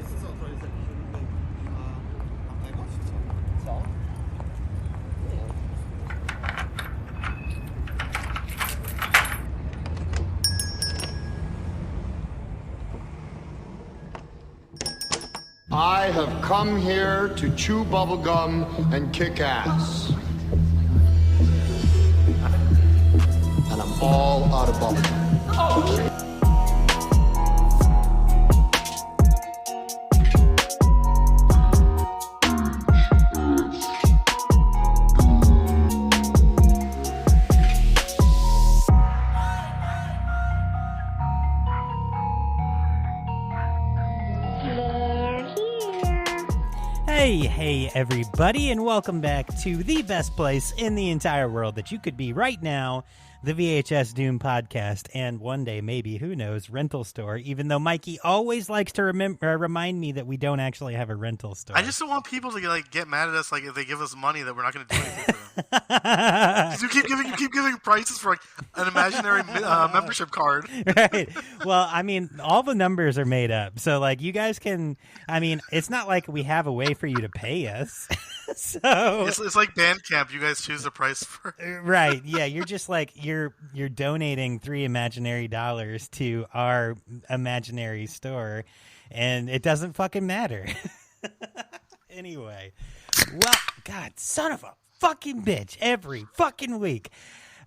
있어서 더 이제 안 멋있어. I have come here to chew bubblegum and kick ass. And I'm all out of bubblegum. Oh. Hey everybody, and welcome back to the best place in the entire world that you could be right now, the VHS Doom Podcast, and one day, maybe, who knows, rental store, even though Mikey always likes to remind me that we don't actually have a rental store. I just don't want people to get mad at us if they give us money that we're not going to do anything for them. Because you keep giving prices for an imaginary membership card. Right. Well, I mean, all the numbers are made up. So, you guys can, it's not like we have a way for you to pay us. So it's like Bandcamp. You guys choose the price for. Right. Yeah. You're just you're donating $3 imaginary to our imaginary store, and it doesn't fucking matter. Anyway, well, God, son of a fucking bitch, every fucking week.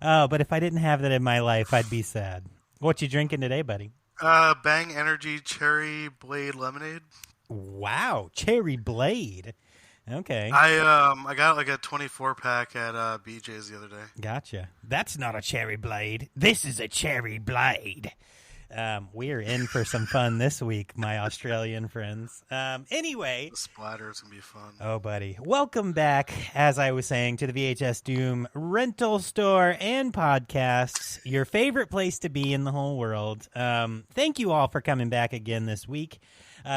But if I didn't have that in my life, I'd be sad. What you drinking today, buddy? Bang Energy Cherry Blade Lemonade. Wow, Cherry Blade. Okay. I got a 24-pack at BJ's the other day. Gotcha. That's not a cherry blade. This is a cherry blade. We're in for some fun this week, my Australian friends. Anyway. The splatter's going to be fun. Oh, buddy. Welcome back, as I was saying, to the VHS Doom rental store and podcasts, your favorite place to be in the whole world. Thank you all for coming back again this week.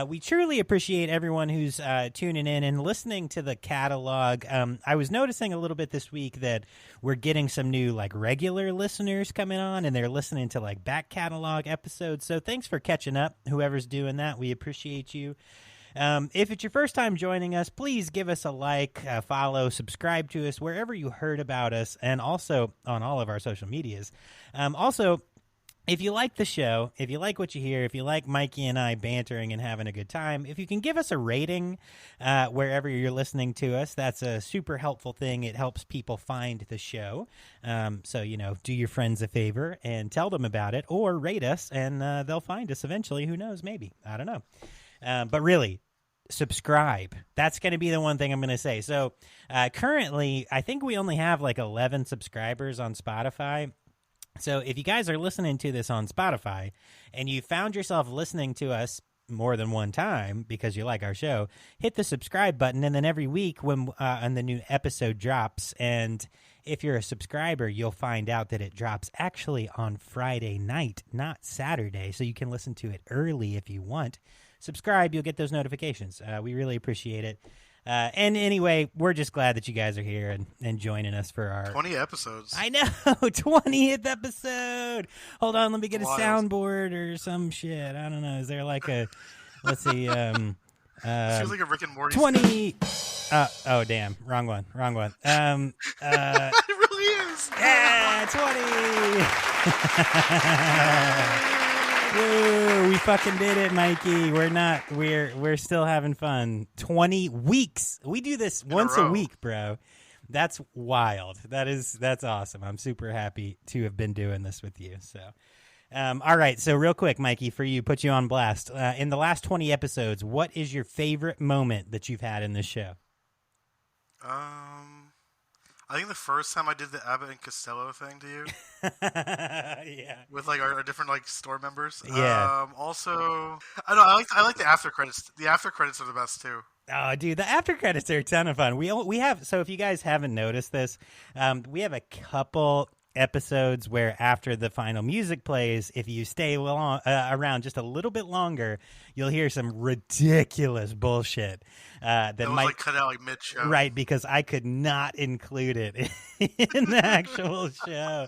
We truly appreciate everyone who's tuning in and listening to the catalog. I was noticing a little bit this week that we're getting some new regular listeners coming on, and they're listening to back catalog episodes. So thanks for catching up, whoever's doing that. We appreciate you. If it's your first time joining us, please give us a like, follow, subscribe to us wherever you heard about us, and also on all of our social medias. Also, if you like the show, if you like what you hear, if you like Mikey and I bantering and having a good time, if you can give us a rating wherever you're listening to us, that's a super helpful thing. It helps people find the show. So, do your friends a favor and tell them about it, or rate us, and they'll find us eventually. Who knows? Maybe. I don't know. But really, subscribe. That's going to be the one thing I'm going to say. So currently, I think we only have 11 subscribers on Spotify. So if you guys are listening to this on Spotify and you found yourself listening to us more than one time because you like our show, hit the subscribe button, and then every week when the new episode drops, and if you're a subscriber, you'll find out that it drops actually on Friday night, not Saturday, so you can listen to it early if you want. Subscribe, you'll get those notifications. We really appreciate it. And anyway, we're just glad that you guys are here and joining us for our 20 episodes. I know, 20th episode. Hold on, let me get a soundboard or some shit. I don't know. Is there a let's see. It feels like a Rick and Morty. 20. Oh damn, wrong one. It really is. Yeah, 20. Woo, we fucking did it, Mikey. We're still having fun. 20 weeks. We do this once a week, bro. That's wild. That's awesome. I'm super happy to have been doing this with you. So, all right. So real quick, Mikey, for you, put you on blast. In the last 20 episodes, what is your favorite moment that you've had in this show? I think the first time I did the Abbott and Costello thing to you. Yeah. With our different store members. Yeah. Also, I don't know. I like the after credits. The after credits are the best too. Oh, dude, the after credits are a ton of fun. We have, so if you guys haven't noticed this, we have a couple episodes where after the final music plays, if you stay around just a little bit longer, you'll hear some ridiculous bullshit that might cut out mid-show. Right, because I could not include it in the actual show.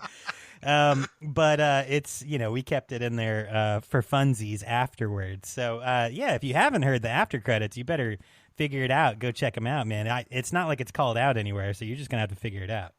But it's, we kept it in there for funsies afterwards. So yeah, if you haven't heard the after credits, you better figure it out. Go check them out, man. It's not like it's called out anywhere, so you're just gonna have to figure it out.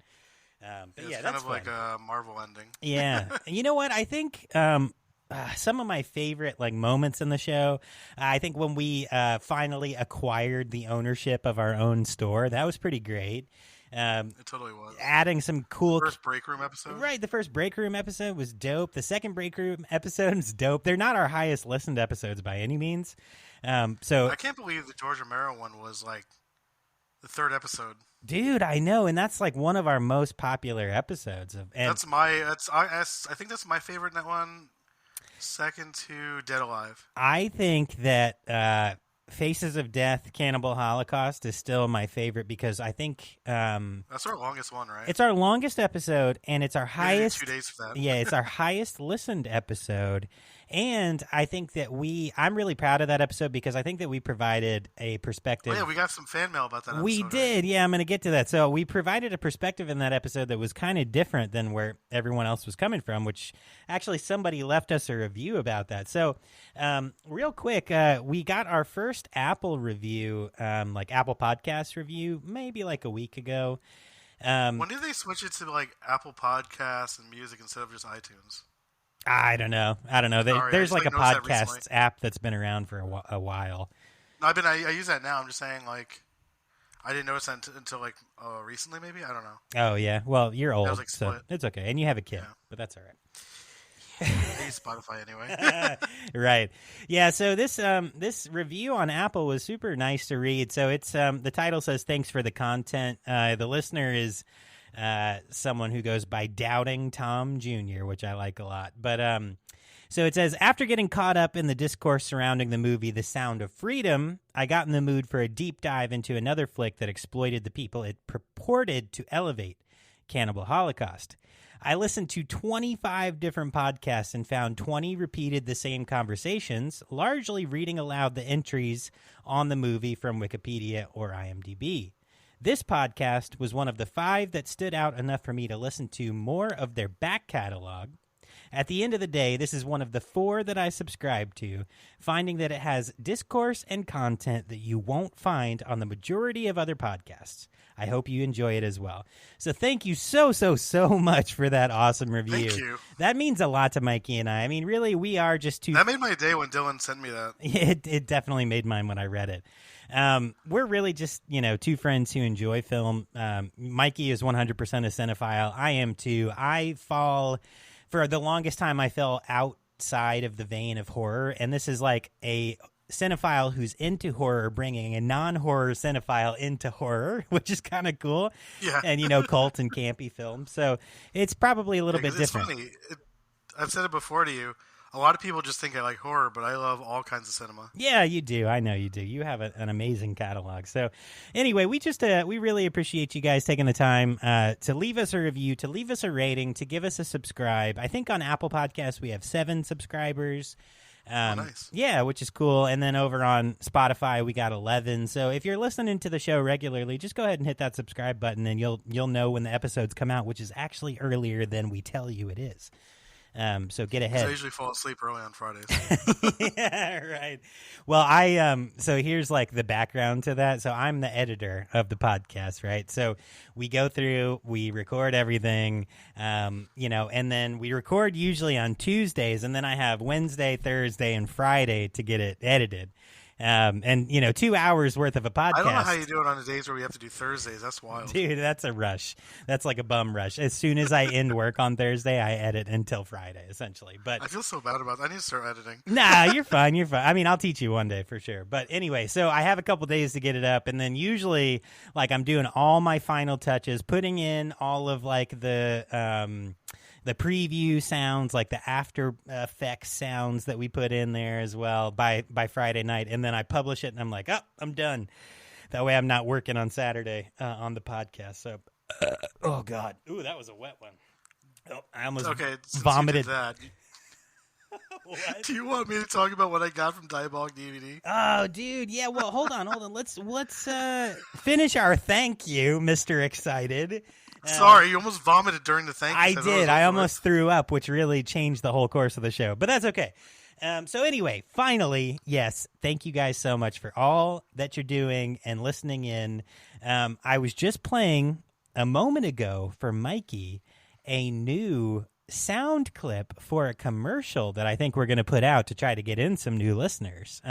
But it's yeah, kind that's of fun. like a Marvel ending. Yeah. You know what? I think some of my favorite moments in the show, I think when we finally acquired the ownership of our own store, that was pretty great. It totally was. Adding some cool First break room episode. Right, the first break room episode was dope. The second break room episode is dope. They're not our highest listened episodes by any means. So I can't believe the George Romero one was like the third episode. Dude, I know, and that's one of our most popular episodes. I think that's my favorite one. Second to Dead Alive. I think that Faces of Death, Cannibal Holocaust is still my favorite because I think that's our longest one, right? It's our longest episode, and it's our highest. 2 days for that. Yeah, it's our highest listened episode. And I think that I'm really proud of that episode because I think that we provided a perspective. Oh, yeah, we got some fan mail about that episode. We did, right? Yeah, I'm going to get to that. So we provided a perspective in that episode that was kind of different than where everyone else was coming from, which actually somebody left us a review about that. So real quick, we got our first Apple review, Apple Podcast review, maybe a week ago. When did they switch it to Apple Podcasts and music instead of just iTunes? I don't know. Sorry, There's a podcasts that app that's been around for a while. No, I use that now. I'm just saying, I didn't notice that until recently, maybe. I don't know. Oh yeah. Well, you're old, so split. it's okay, and you have a kid, but that's all right. I use Spotify anyway. Right. Yeah. So this review on Apple was super nice to read. So it's the title says, "Thanks for the content." The listener is someone who goes by Doubting Tom Jr., which I like a lot. But so it says, after getting caught up in the discourse surrounding the movie The Sound of Freedom, I got in the mood for a deep dive into another flick that exploited the people it purported to elevate, Cannibal Holocaust. I listened to 25 different podcasts and found 20 repeated the same conversations, largely reading aloud the entries on the movie from Wikipedia or IMDb. This podcast was one of the 5 that stood out enough for me to listen to more of their back catalog. At the end of the day, this is one of the 4 that I subscribe to, finding that it has discourse and content that you won't find on the majority of other podcasts. I hope you enjoy it as well. So thank you so much for that awesome review. Thank you. That means a lot to Mikey and I. I mean, really, we are just two... That made my day when Dylan sent me that. It definitely made mine when I read it. We're really just, two friends who enjoy film. Mikey is 100% a cinephile. I am too. For the longest time, I fell outside of the vein of horror, and this is like a cinephile who's into horror bringing a non-horror cinephile into horror, which is kind of cool. Yeah. And, cult and campy films. So it's probably a little bit different. It's funny. I've said it before to you. A lot of people just think I like horror, but I love all kinds of cinema. Yeah, you do. I know you do. You have an amazing catalog. So anyway, we really appreciate you guys taking the time to leave us a review, to leave us a rating, to give us a subscribe. I think on Apple Podcasts we have 7 subscribers. Nice. Yeah, which is cool. And then over on Spotify we got 11. So if you're listening to the show regularly, just go ahead and hit that subscribe button, and you'll know when the episodes come out, which is actually earlier than we tell you it is. So get ahead. I usually fall asleep early on Fridays. Yeah, right. Well, so here's the background to that. So I'm the editor of the podcast, right? So we go through, we record everything, and then we record usually on Tuesdays, and then I have Wednesday, Thursday, and Friday to get it edited. And 2 hours worth of a podcast. I don't know how you do it on the days where we have to do Thursdays. That's wild. Dude, that's a rush. That's like a bum rush. As soon as I end work on Thursday, I edit until Friday, essentially. But I feel so bad about that. I need to start editing. Nah, you're fine. You're fine. I mean, I'll teach you one day for sure. But anyway, so I have a couple days to get it up, and then usually, I'm doing all my final touches, putting in all of the preview sounds, the after effects sounds that we put in there as well by Friday night. And then I publish it and I'm like, oh, I'm done. That way I'm not working on Saturday on the podcast. So, oh God. Ooh, that was a wet one. Oh, I almost vomited. That. What? Do you want me to talk about what I got from Diabolic DVD? Oh, dude. Yeah. Well, hold on. Let's finish our thank you, Mr. Excited. Sorry, you almost vomited during the thank you. I did. I almost threw up, which really changed the whole course of the show. But that's okay. So anyway, finally, yes, thank you guys so much for all that you're doing and listening in. I was just playing a moment ago for Mikey a new sound clip for a commercial that I think we're going to put out to try to get in some new listeners.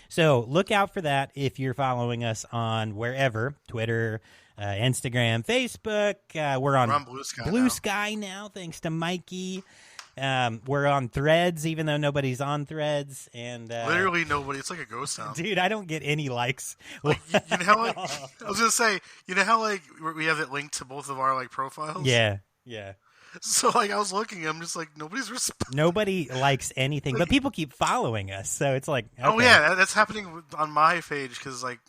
So look out for that if you're following us on wherever, Twitter, Instagram, Facebook. We're on Blue Sky now, thanks to Mikey. We're on Threads, even though nobody's on Threads, and literally nobody. It's like a ghost town, dude. I don't get any likes. Like, you know how, like, I was gonna say, you know how like we have it linked to both of our like profiles. Yeah. So like I was looking, I'm just like nobody's responding. Nobody likes anything, but people keep following us, so it's like okay. Oh yeah, that's happening on my page because like.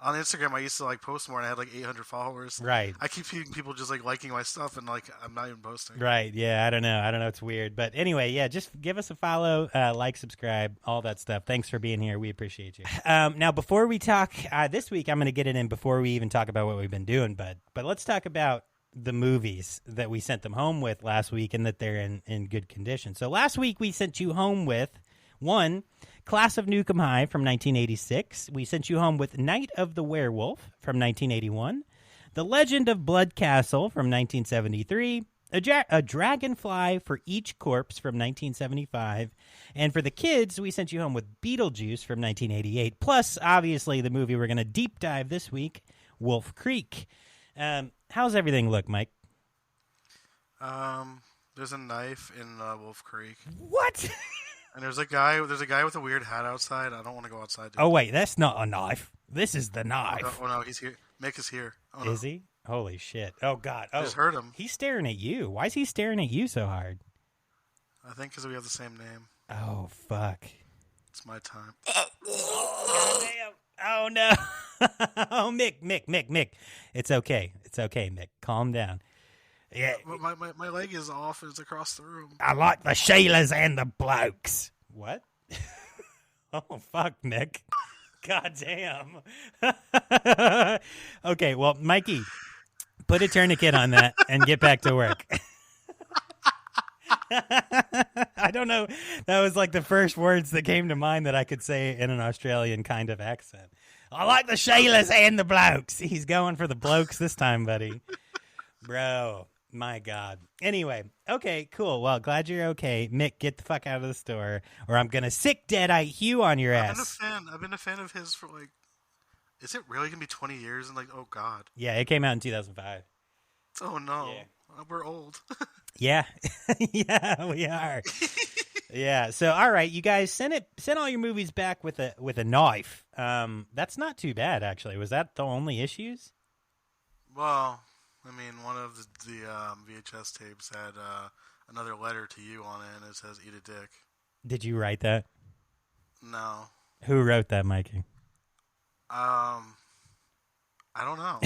On Instagram, I used to like post more, and I had like 800 followers. Right. I keep seeing people just like liking my stuff, and like I'm not even posting. Right. Yeah. I don't know. It's weird, but anyway, yeah. Just give us a follow, like, subscribe, all that stuff. Thanks for being here. We appreciate you. Now, before we talk this week, I'm going to get it in before we even talk about what we've been doing, but let's talk about the movies that we sent them home with last week, and that they're in good condition. So last week we sent you home with one. Class of Nukem High from 1986. We sent you home with Night of the Werewolf from 1981. The Legend of Blood Castle from 1973. A Dragonfly for Each Corpse from 1975. And for the kids, we sent you home with Beetlejuice from 1988. Plus, obviously, the movie we're going to deep dive this week, Wolf Creek. How's everything look, Mike? There's a knife in Wolf Creek. What? And there's a guy with a weird hat outside. I don't want to go outside. Dude. Oh, wait, that's not a knife. This is the knife. Oh, no, he's here. Mick is here. Oh, is he? Holy shit. Oh, God. Oh, I just heard him. He's staring at you. Why is he staring at you so hard? I think because we have the same name. Oh, fuck. It's my time. God damn. Oh, no. Oh, Mick. It's okay, Mick. Calm down. Yeah, my leg is off and it's across the room. I like the Sheilas and the blokes. What? Oh, fuck, Mick. God damn. Okay, well, Mikey, put a tourniquet on that and get back to work. I don't know. That was like the first words that came to mind that I could say in an Australian kind of accent. I like the Sheilas and the blokes. He's going for the blokes this time, buddy. Bro. My God. Anyway, okay, cool. Well, glad you're okay. Mick, get the fuck out of the store, or I'm going to sick Deadeye Hugh on your ass. I've been a fan of his for like, is it really going to be 20 years? And like, oh God. Yeah, it came out in 2005. Oh no. Yeah. We're old. Yeah. Yeah, we are. Yeah. So, all right, you guys send all your movies back with a knife. That's not too bad, actually. Was that the only issues? Well, I mean, one of the VHS tapes had another letter to you on it, and it says "Eat a dick." Did you write that? No. Who wrote that, Mikey? I don't know.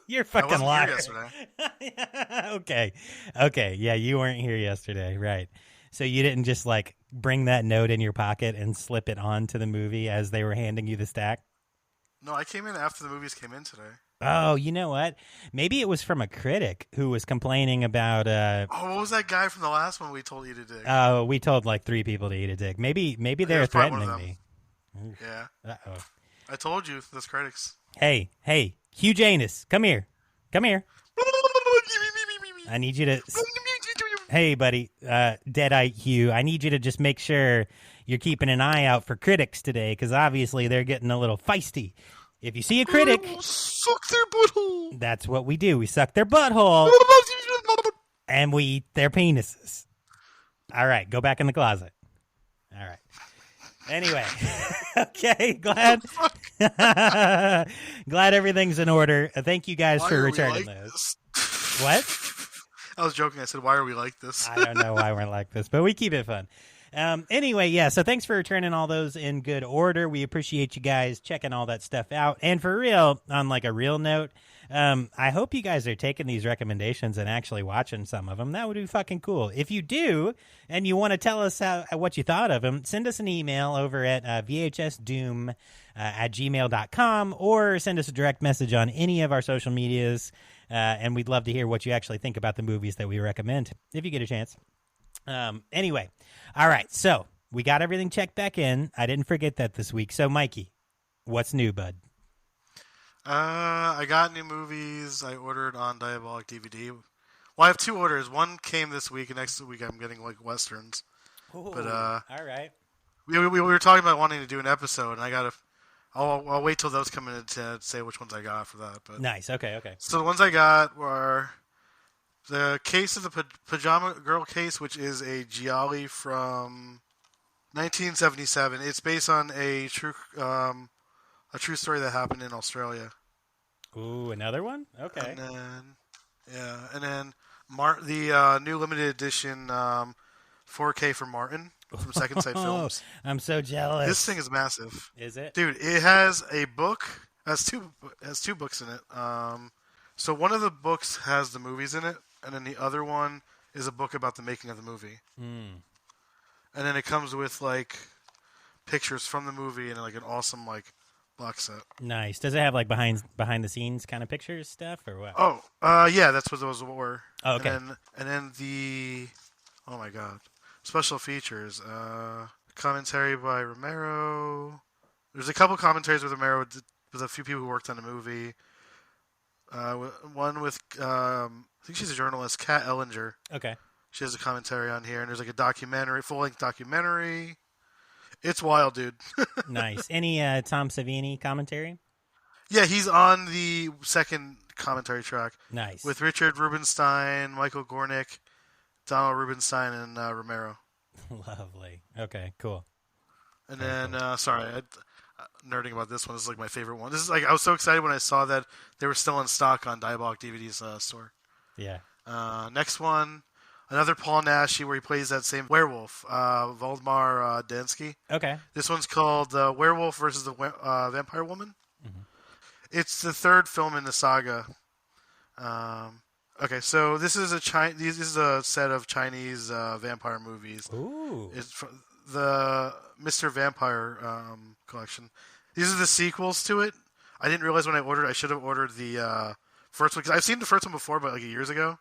You're fucking lying. I wasn't here yesterday. Okay. Yeah, you weren't here yesterday, right? So you didn't just like bring that note in your pocket and slip it onto the movie as they were handing you the stack? No, I came in after the movies came in today. Oh, you know what? Maybe it was from a critic who was complaining about... what was that guy from the last one we told eat a dick? Oh, we told like 3 people to eat a dick. Maybe they're threatening me. Yeah. Uh-oh. I told you, those critics. Hey, Hugh Janus, come here. I need you to... Hey, buddy, Deadeye Hugh, I need you to just make sure you're keeping an eye out for critics today, because obviously they're getting a little feisty. If you see a critic... Suck their butthole! That's what we do. We suck their butthole, and we eat their penises. All right, go back in the closet. All right. Anyway, okay, glad everything's in order. Thank you guys for returning those. What? I was joking. I said, why are we like this? I don't know why we're like this, but we keep it fun. Anyway, yeah, so thanks for turning all those in good order. We appreciate you guys checking all that stuff out. And for real, on like a real note, I hope you guys are taking these recommendations and actually watching some of them. That would be fucking cool. If you do, and you want to tell us what you thought of them, send us an email over at VHSDoom at gmail.com, or send us a direct message on any of our social medias, and we'd love to hear what you actually think about the movies that we recommend, if you get a chance. Anyway, all right, so we got everything checked back in. I didn't forget that this week. So, Mikey, what's new, bud? I got new movies I ordered on Diabolic DVD. Well, I have 2 orders. One came this week, and next week I'm getting like westerns. Ooh, but all right. We were talking about wanting to do an episode, and I'll wait till those come in to say which ones I got for that. But Nice. Okay. So the ones I got were the Case of the Pajama Girl Case, which is a giallo from 1977. It's based on a true story that happened in Australia. Ooh, another one? Okay. And then the new limited edition 4K for Martin from Second Sight Films. I'm so jealous. This thing is massive. Is it? Dude, it has a book. Has two books in it. So one of the books has the movies in it, and then the other one is a book about the making of the movie. And then it comes with like pictures from the movie and like an awesome like box set. Nice. Does it have like behind the scenes kind of pictures stuff or what? Oh, yeah, that's what those were. Oh, okay. And then the special features. Commentary by Romero. There's a couple commentaries with Romero with a few people who worked on the movie. One with I think she's a journalist, Kat Ellinger. Okay. She has a commentary on here, and there's like a documentary, full-length documentary. It's wild, dude. Nice. Any Tom Savini commentary? Yeah, he's on the second commentary track. Nice. With Richard Rubinstein, Michael Gornick, Donald Rubinstein, and Romero. Lovely. Okay, cool. And then, nerding about this one. This is like my favorite one. This is like I was so excited when I saw that they were still in stock on Diabolic DVD's store. Yeah. Next one, another Paul Naschy where he plays that same werewolf, Waldemar Dansky. Okay. This one's called Werewolf versus the Vampire Woman. Mm-hmm. It's the third film in the saga. Okay, so this is a set of Chinese vampire movies. Ooh. It's from the Mr. Vampire collection. These are the sequels to it. I didn't realize when I ordered. I should have ordered the first one because I've seen the first one before, but like years ago.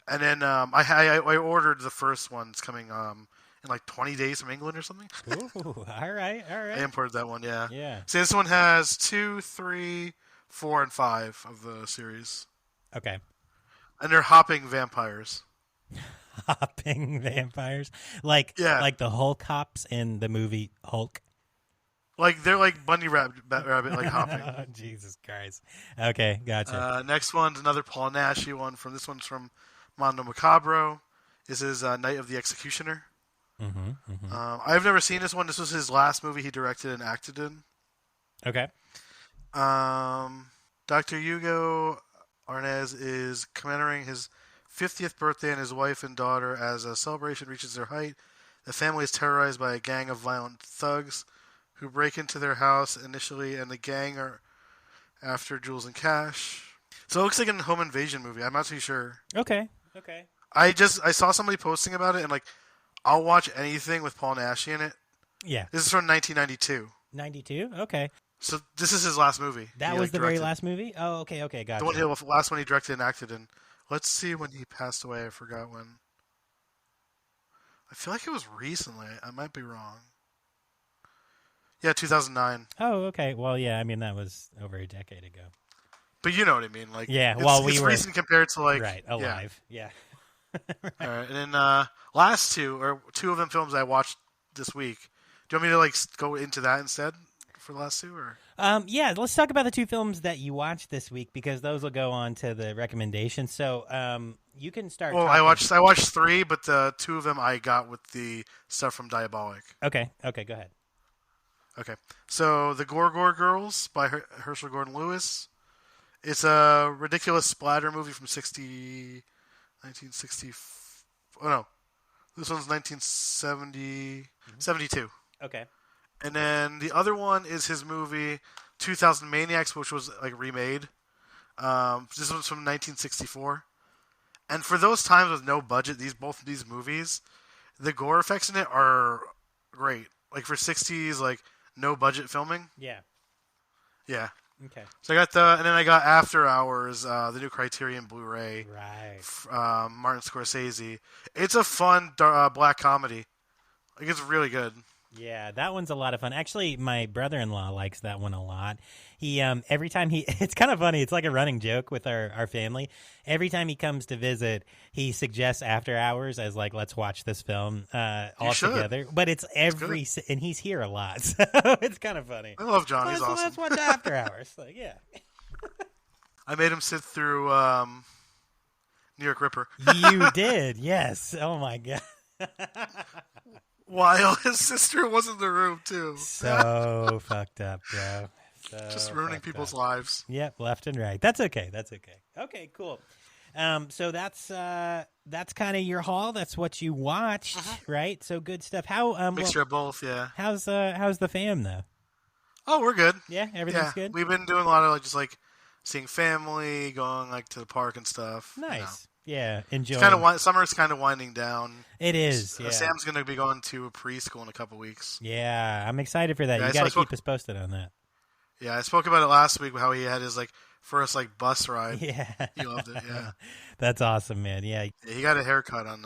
And then I ordered the first one. It's coming in like 20 days from England or something. Ooh, all right. I imported that one, yeah. Yeah. So this one has 2, 3, 4, and 5 of the series. Okay. And they're hopping vampires. Hopping vampires? Like the Hulk hops in the movie Hulk? Like they're like bunny rabbit like hopping. Oh, Jesus Christ. Okay, gotcha. Next one's another Paul Naschy one. This one's from Mondo Macabro. This is Night of the Executioner. I've never seen this one. This was his last movie he directed and acted in. Okay. Dr. Hugo Arnaz is commemorating his 50th birthday, and his wife and daughter, as a celebration reaches their height, the family is terrorized by a gang of violent thugs who break into their house initially, and the gang are after jewels and cash. So it looks like a home invasion movie. I'm not too sure. Okay. I saw somebody posting about it, and like, I'll watch anything with Paul Naschy in it. Yeah. This is from 1992. 92? Okay. So this is his last movie. That was the very last movie? Oh, okay, gotcha. The last one he directed and acted in. Let's see when he passed away. I forgot when. I feel like it was recently. I might be wrong. Yeah, 2009. Oh, okay. Well, yeah, I mean, that was over a decade ago. But you know what I mean. Like, yeah, it's recent compared to like... Right, alive. Yeah. Right. All right, and then last two of them films I watched this week. Do you want me to like go into that instead for the last two? Or? Yeah, let's talk about the 2 films that you watched this week because those will go on to the recommendations. So you can start. Well, talking. I watched 3, but the 2 of them I got with the stuff from Diabolic. Okay, go ahead. Okay, so The Gorgor Girls by Herschel Gordon Lewis. It's a ridiculous splatter movie from 1960. Oh no, This one's 1972. Okay. And then the other one is his movie 2000 Maniacs, which was like remade. This one's from 1964. And for those times with no budget, both of these movies, the gore effects in it are great. Like for 60s, like no budget filming. Yeah. Yeah. Okay. So I got and then I got After Hours, the new Criterion Blu-ray. Right. Martin Scorsese. It's a fun black comedy. Like it's really good. Yeah, that one's a lot of fun. Actually, my brother-in-law likes that one a lot. He every time it's kind of funny. It's like a running joke with our family. Every time he comes to visit, he suggests After Hours as like, let's watch this film all together. But it's and he's here a lot, so it's kind of funny. I love John. He's awesome. Let's watch After Hours. Like, yeah. I made him sit through New York Ripper. You did, yes. Oh my god. While his sister was in the room too. So fucked up, bro. Just ruining people's lives. Yep, left and right. That's okay. Okay, cool. So that's kind of your haul. That's what you watched, right? So good stuff. How mixture of both, yeah. How's the fam though? Oh, we're good. Yeah, everything's good. We've been doing a lot of like just like seeing family, going like to the park and stuff. Nice. You know. Yeah, enjoy. Summer's kind of winding down. It is. Yeah. Sam's going to be going to a preschool in a couple weeks. Yeah, I'm excited for that. Yeah, you got to keep us posted on that. Yeah, I spoke about it last week, how he had his like first like bus ride. Yeah, he loved it. Yeah, that's awesome, man. Yeah, he got a haircut on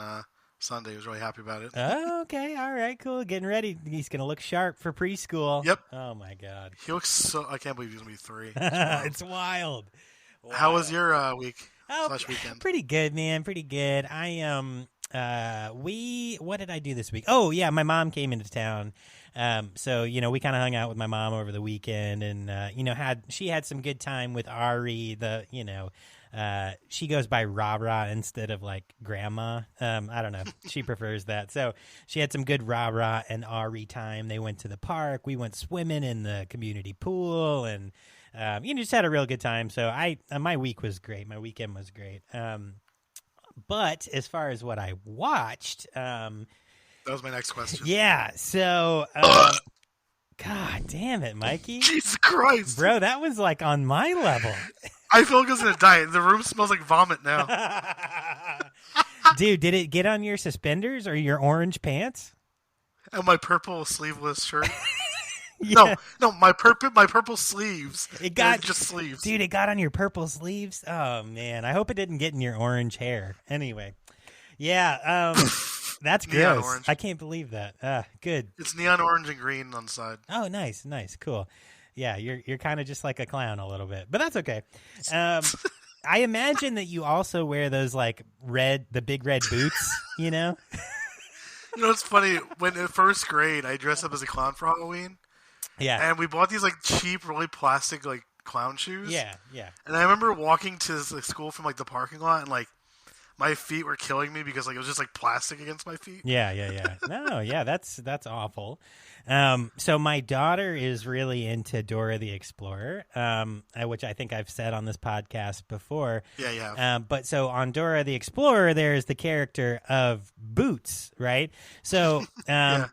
Sunday. He was really happy about it. Oh, okay, all right, cool. Getting ready. He's going to look sharp for preschool. Yep. Oh my god, he looks so. I can't believe he's going to be 3. It's wild. Wow. How was your week? Oh, Weekend? Pretty good, man. Pretty good. What did I do this week? Oh, yeah, my mom came into town. So, we kind of hung out with my mom over the weekend and, she had some good time with Ari, she goes by Rah-Rah instead of like grandma. I don't know. She prefers that. So she had some good Rah-Rah and Ari time. They went to the park. We went swimming in the community pool and, just had a real good time. So my week was great. My weekend was great. But as far as what I watched, that was my next question. Yeah. So, God damn it, Mikey. Jesus Christ. Bro, that was like on my level. I feel like I was going to die. The room smells like vomit now. Dude, did it get on your suspenders or your orange pants? And my purple sleeveless shirt. Yeah. No, my purple sleeves. It got just sleeves. Dude, it got on your purple sleeves. Oh man, I hope it didn't get in your orange hair. Anyway, yeah, that's Neon gross. orange. I can't believe that. Good. It's neon orange and green on the side. Oh, nice, cool. Yeah, you're kind of just like a clown a little bit, but that's okay. I imagine that you also wear those like the big red boots. You know, it's funny. When in first grade, I dressed up as a clown for Halloween. Yeah. And we bought these like cheap, really plastic like clown shoes. Yeah. And I remember walking to this, like, school from like the parking lot and like my feet were killing me because like it was just like plastic against my feet. Yeah. No, yeah, that's awful. So my daughter is really into Dora the Explorer, which I think I've said on this podcast before. Yeah, you have. But so on Dora the Explorer, there's the character of Boots, right? So, Yeah.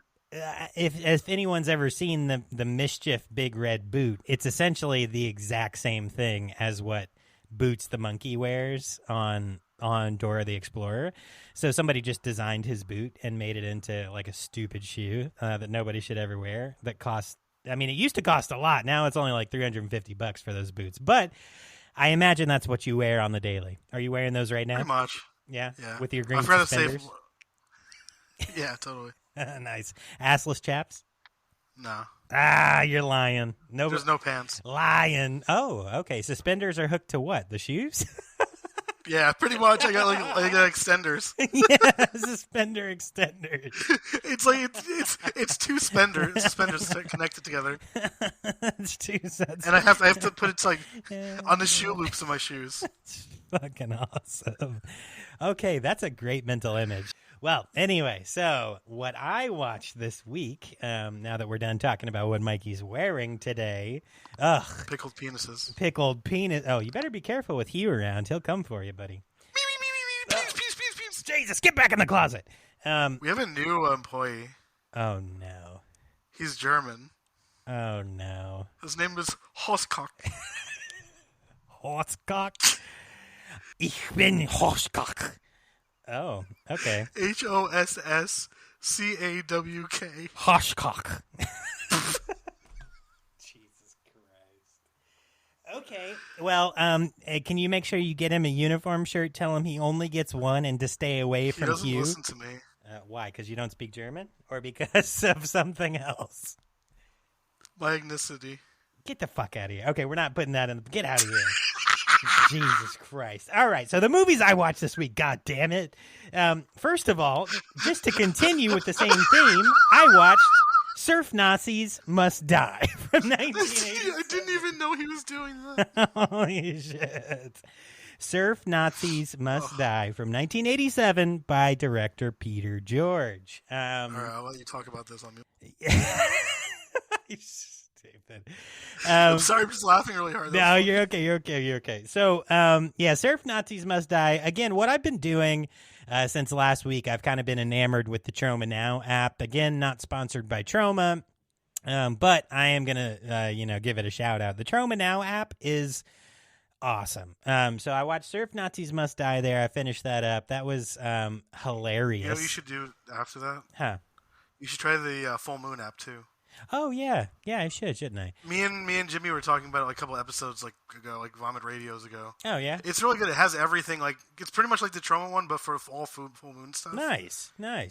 If anyone's ever seen the Mischief Big Red Boot, it's essentially the exact same thing as what Boots the monkey wears on Dora the Explorer. So somebody just designed his boot and made it into like a stupid shoe that nobody should ever wear. That costs, I mean, it used to cost a lot. Now it's only like $350 for those boots. But I imagine that's what you wear on the daily. Are you wearing those right now? Pretty much. Yeah. Yeah. With your green I forgot suspenders. to say. Yeah, totally. Nice. Assless chaps? No. You're lying. No, There's no pants. Lying. Oh, okay. Suspenders are hooked to what? The shoes? Yeah, pretty much. I got like extenders. Yeah, suspender extenders. It's like it's two suspenders connected together. It's two sets. And I have to put it like on the shoe loops of my shoes. It's fucking awesome. Okay, that's a great mental image. Well, anyway, so what I watched this week, now that we're done talking about what Mikey's wearing today, Pickled penises. Pickled penis. Oh, you better be careful with Hugh around. He'll come for you, buddy. Peace. Jesus, get back in the closet. We have a new employee. Oh no. He's German. Oh no. His name is Hoskok. Hoskok. Ich bin Hoskok. Oh, okay. Hosscawk. Hoskok. Jesus Christ. Okay. Well, can you make sure you get him a uniform shirt? Tell him he only gets one and to stay away from He doesn't Hugh. listen to me. Why? Because you don't speak German? Or because of something else? My ethnicity. Get the fuck out of here. Okay, we're not putting that in. Get out of here. Jesus Christ. All right, so the movies I watched this week, god damn it. First of all, just to continue with the same theme, I watched Surf Nazis Must Die from 1980. I didn't even know he was doing that. Holy shit. Surf Nazis Must Die from 1987 by director Peter George. All right, I'll let you talk about this on me. You stupid. I'm sorry, I'm just laughing really hard. No, you're okay. So, Surf Nazis Must Die. Again, what I've been doing since last week, I've kind of been enamored with the Troma Now app. Again, not sponsored by Troma, but I am going to, give it a shout out. The Troma Now app is awesome. So I watched Surf Nazis Must Die there. I finished that up. That was hilarious. You know what you should do after that? Huh. You should try the Full Moon app, too. Oh, yeah. Yeah, I should, shouldn't I? Me and Jimmy were talking about it like a couple episodes ago, like Vomit Radios ago. Oh, yeah? It's really good. It has everything. Like it's pretty much like the Troma one, but for all Full Moon stuff. Nice.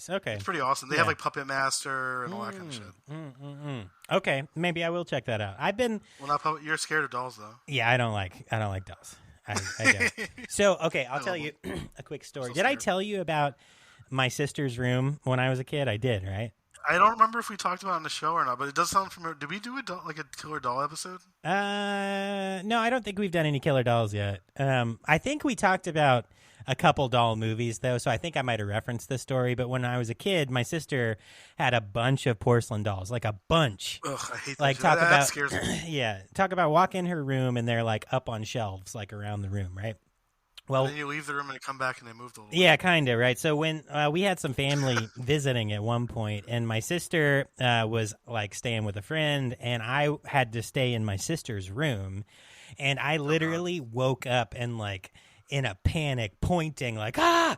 Okay. It's pretty awesome. They have like Puppet Master and all that kind of shit. Okay, maybe I will check that out. I've been... Well, not Puppet. You're scared of dolls, though. Yeah, I don't like dolls. I don't. So, okay, I'll tell you a quick story. So did I scared. tell you about my sister's room when I was a kid? I did, right? I don't remember if we talked about it on the show or not, but it does sound familiar. Did we do a killer doll episode? No, I don't think we've done any killer dolls yet. I think we talked about a couple doll movies, though, so I think I might have referenced this story. But when I was a kid, my sister had a bunch of porcelain dolls, like a bunch. Ugh, I hate that. Like, shit. talk That about scares me. yeah, talk about walk in her room and they're like up on shelves, like around the room, right? Well, Then you leave the room and you come back and they moved a little. yeah, kind of, right? So when we had some family visiting at one point, and my sister was like staying with a friend, and I had to stay in my sister's room, and I literally woke up and like in a panic, pointing like ah.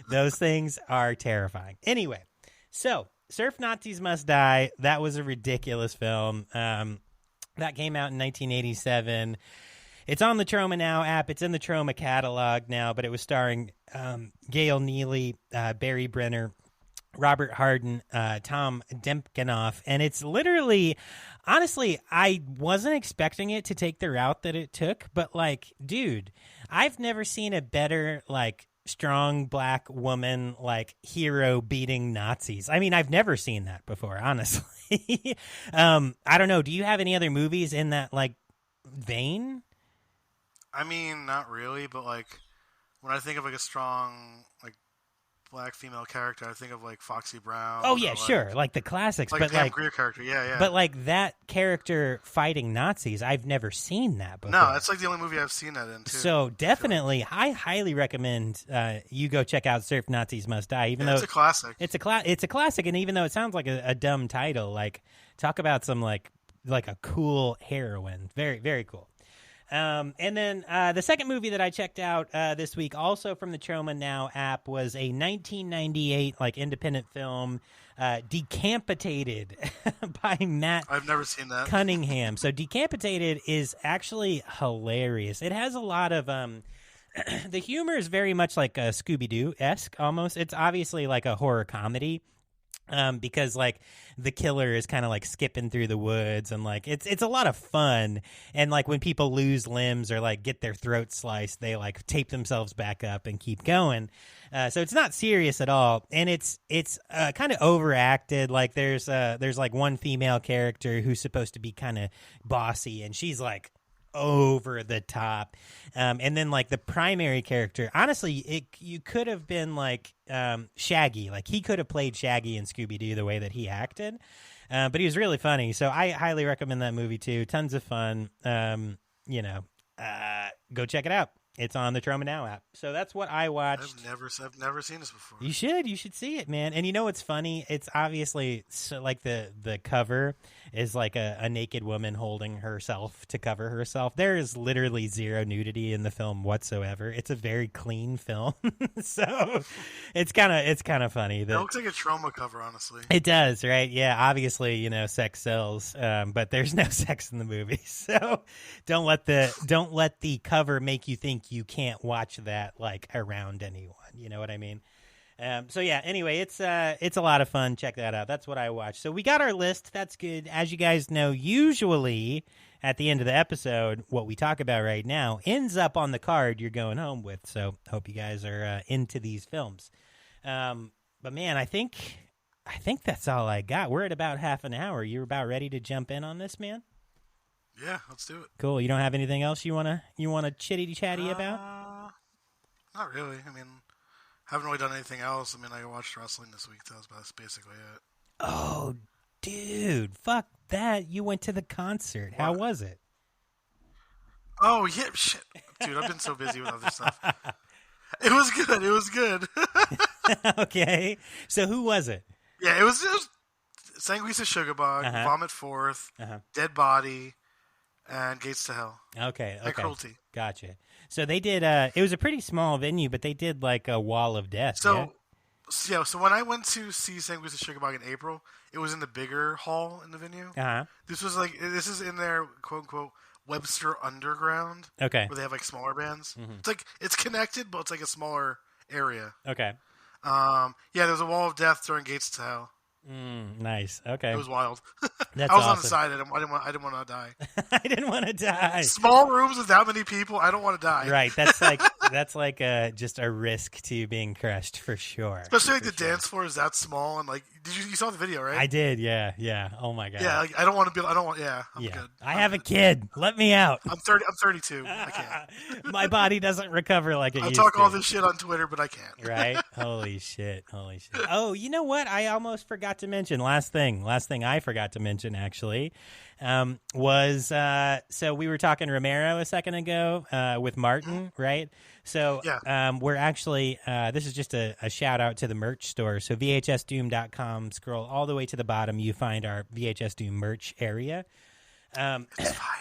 Those things are terrifying. Anyway, so Surf Nazis Must Die. That was a ridiculous film. That came out in 1987. It's on the Troma Now app. It's in the Troma catalog now, but it was starring Gail Neely, Barry Brenner, Robert Hardin, Tom Dempkinoff, and it's literally, honestly, I wasn't expecting it to take the route that it took, but like, dude, I've never seen a better like strong black woman like hero beating Nazis. I mean, I've never seen that before, honestly. I don't know. Do you have any other movies in that like vein? I mean, not really, but like when I think of like a strong like black female character, I think of like Foxy Brown. Oh yeah, sure, like the classics, like but Pam like Grier character, yeah. But like that character fighting Nazis, I've never seen that before. No, that's like the only movie I've seen that in too. So definitely, I highly recommend you go check out Surf Nazis Must Die. Even though it's a classic, it's a classic, and even though it sounds like a dumb title, like talk about some like a cool heroine, very very cool. And then the second movie that I checked out this week, also from the Troma Now app, was a 1998 like independent film, Decapitated, by Matt. I've never seen that. Cunningham. So Decapitated is actually hilarious. It has a lot of the humor is very much like a Scooby-Doo-esque almost. It's obviously like a horror comedy. Because like the killer is kind of like skipping through the woods, and like it's a lot of fun, and like when people lose limbs or like get their throat sliced, they like tape themselves back up and keep going. So it's not serious at all, and it's kind of overacted. Like there's like one female character who's supposed to be kind of bossy, and she's like over the top, and then like the primary character, honestly, you could have been like Shaggy. Like he could have played Shaggy in Scooby-Doo the way that he acted, but he was really funny. So I highly recommend that movie too. Tons of fun. Go check it out. It's on the Troma Now app. So that's what I watched. I've never seen this before. You should see it, man. And you know what's funny? It's obviously like the cover is like a naked woman holding herself to cover herself. There is literally zero nudity in the film whatsoever. It's a very clean film. So it's kind of funny. It looks like a Troma cover, honestly. It does, right? Yeah, obviously, sex sells, but there's no sex in the movie. So don't let the cover make you think you can't watch that like around anyone. You know what I mean? So yeah, anyway, it's a lot of fun. Check that out. That's what I watched. So we got our list. That's good. As you guys know, usually at the end of the episode, what we talk about right now ends up on the card you're going home with. So hope you guys are into these films. But man, I think that's all I got. We're at about half an hour. You're about ready to jump in on this, man? Yeah, let's do it. Cool. You don't have anything else you wanna chitty chatty about? Not really. I mean, haven't really done anything else. I mean, I watched wrestling this week. That's basically it. Oh, dude, fuck that! You went to the concert. How was it? Oh yeah, shit, dude. I've been so busy with other stuff. It was good. It was good. Okay, so who was it? Yeah, it was Sanguisa Sugarbug, Vomit Forth, Dead Body, and Gates to Hell. Okay. And Cruelty. Gotcha. So they did. It was a pretty small venue, but they did like a Wall of Death. So when I went to see Sanguisa Sugarbug in April, it was in the bigger hall in the venue. This is in their quote unquote Webster Underground. Okay. Where they have like smaller bands. Mm-hmm. It's connected, but it's like a smaller area. Okay. Yeah, there was a Wall of Death during Gates to Hell. Nice. Okay. It was wild. That's I was awesome. on the side. I didn't want to die. I didn't want to die. Small rooms with that many people. I don't want to die. Right. That's like just a risk to being crushed for sure. Especially like the dance floor is that small and like you saw the video, right? I did. Yeah. Oh my god. Yeah. Like, I don't want to be. Yeah. I'm good. I have a kid. Let me out. I'm 32. I can't. My body doesn't recover like it used to. I talk all this shit on Twitter, but I can't. Right? Holy shit. Oh, you know what? I almost forgot to mention. Last thing I forgot to mention actually was so we were talking Romero a second ago with Martin, right? So we're actually this is just a shout out to the merch store. So VHSDoom.com, scroll all the way to the bottom, you find our VHS Doom merch area. It's fire.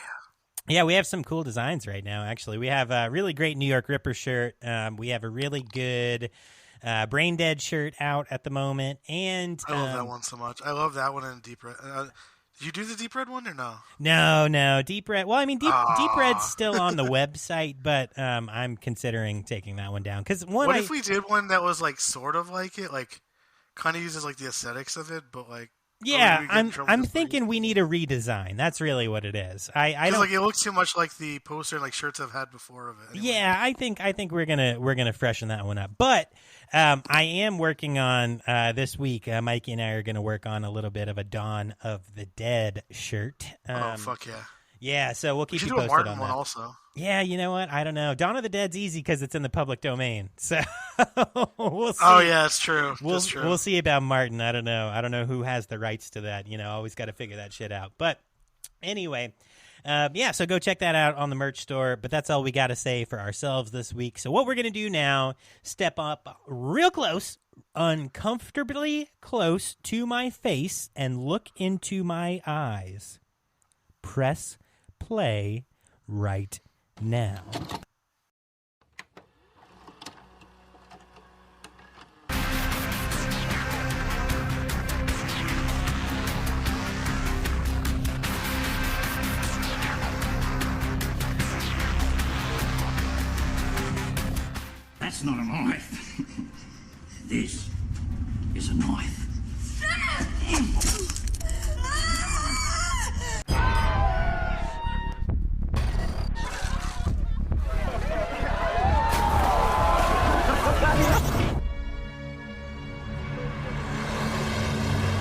Yeah, we have some cool designs right now, actually. We have a really great New York Ripper shirt. We have a really good Brain Dead shirt out at the moment. And I love that one so much. I love that one in Deep Red. Did you do the Deep Red one or no? No. Deep Red. Well, I mean, Deep Red's still on the website, but I'm considering taking that one down. What if we did one that was like sort of like it, like kind of uses like the aesthetics of it, but like yeah, I'm thinking we need a redesign. That's really what it is. I don't like it looks too much like the poster and like shirts I've had before of it. Anyway. Yeah, I think we're gonna freshen that one up. But I am working on this week. Mikey and I are gonna work on a little bit of a Dawn of the Dead shirt. Oh fuck yeah! Yeah, so we'll keep you do posted a Martin on one that. Also. Yeah, you know what? I don't know. Dawn of the Dead's easy because it's in the public domain. So we'll see. Oh yeah, it's true. We'll see about Martin. I don't know. I don't know who has the rights to that. Always got to figure that shit out. But anyway, so go check that out on the merch store. But that's all we got to say for ourselves this week. So what we're going to do now, step up real close, uncomfortably close to my face and look into my eyes. Press play right now. That's not a knife. This is a knife.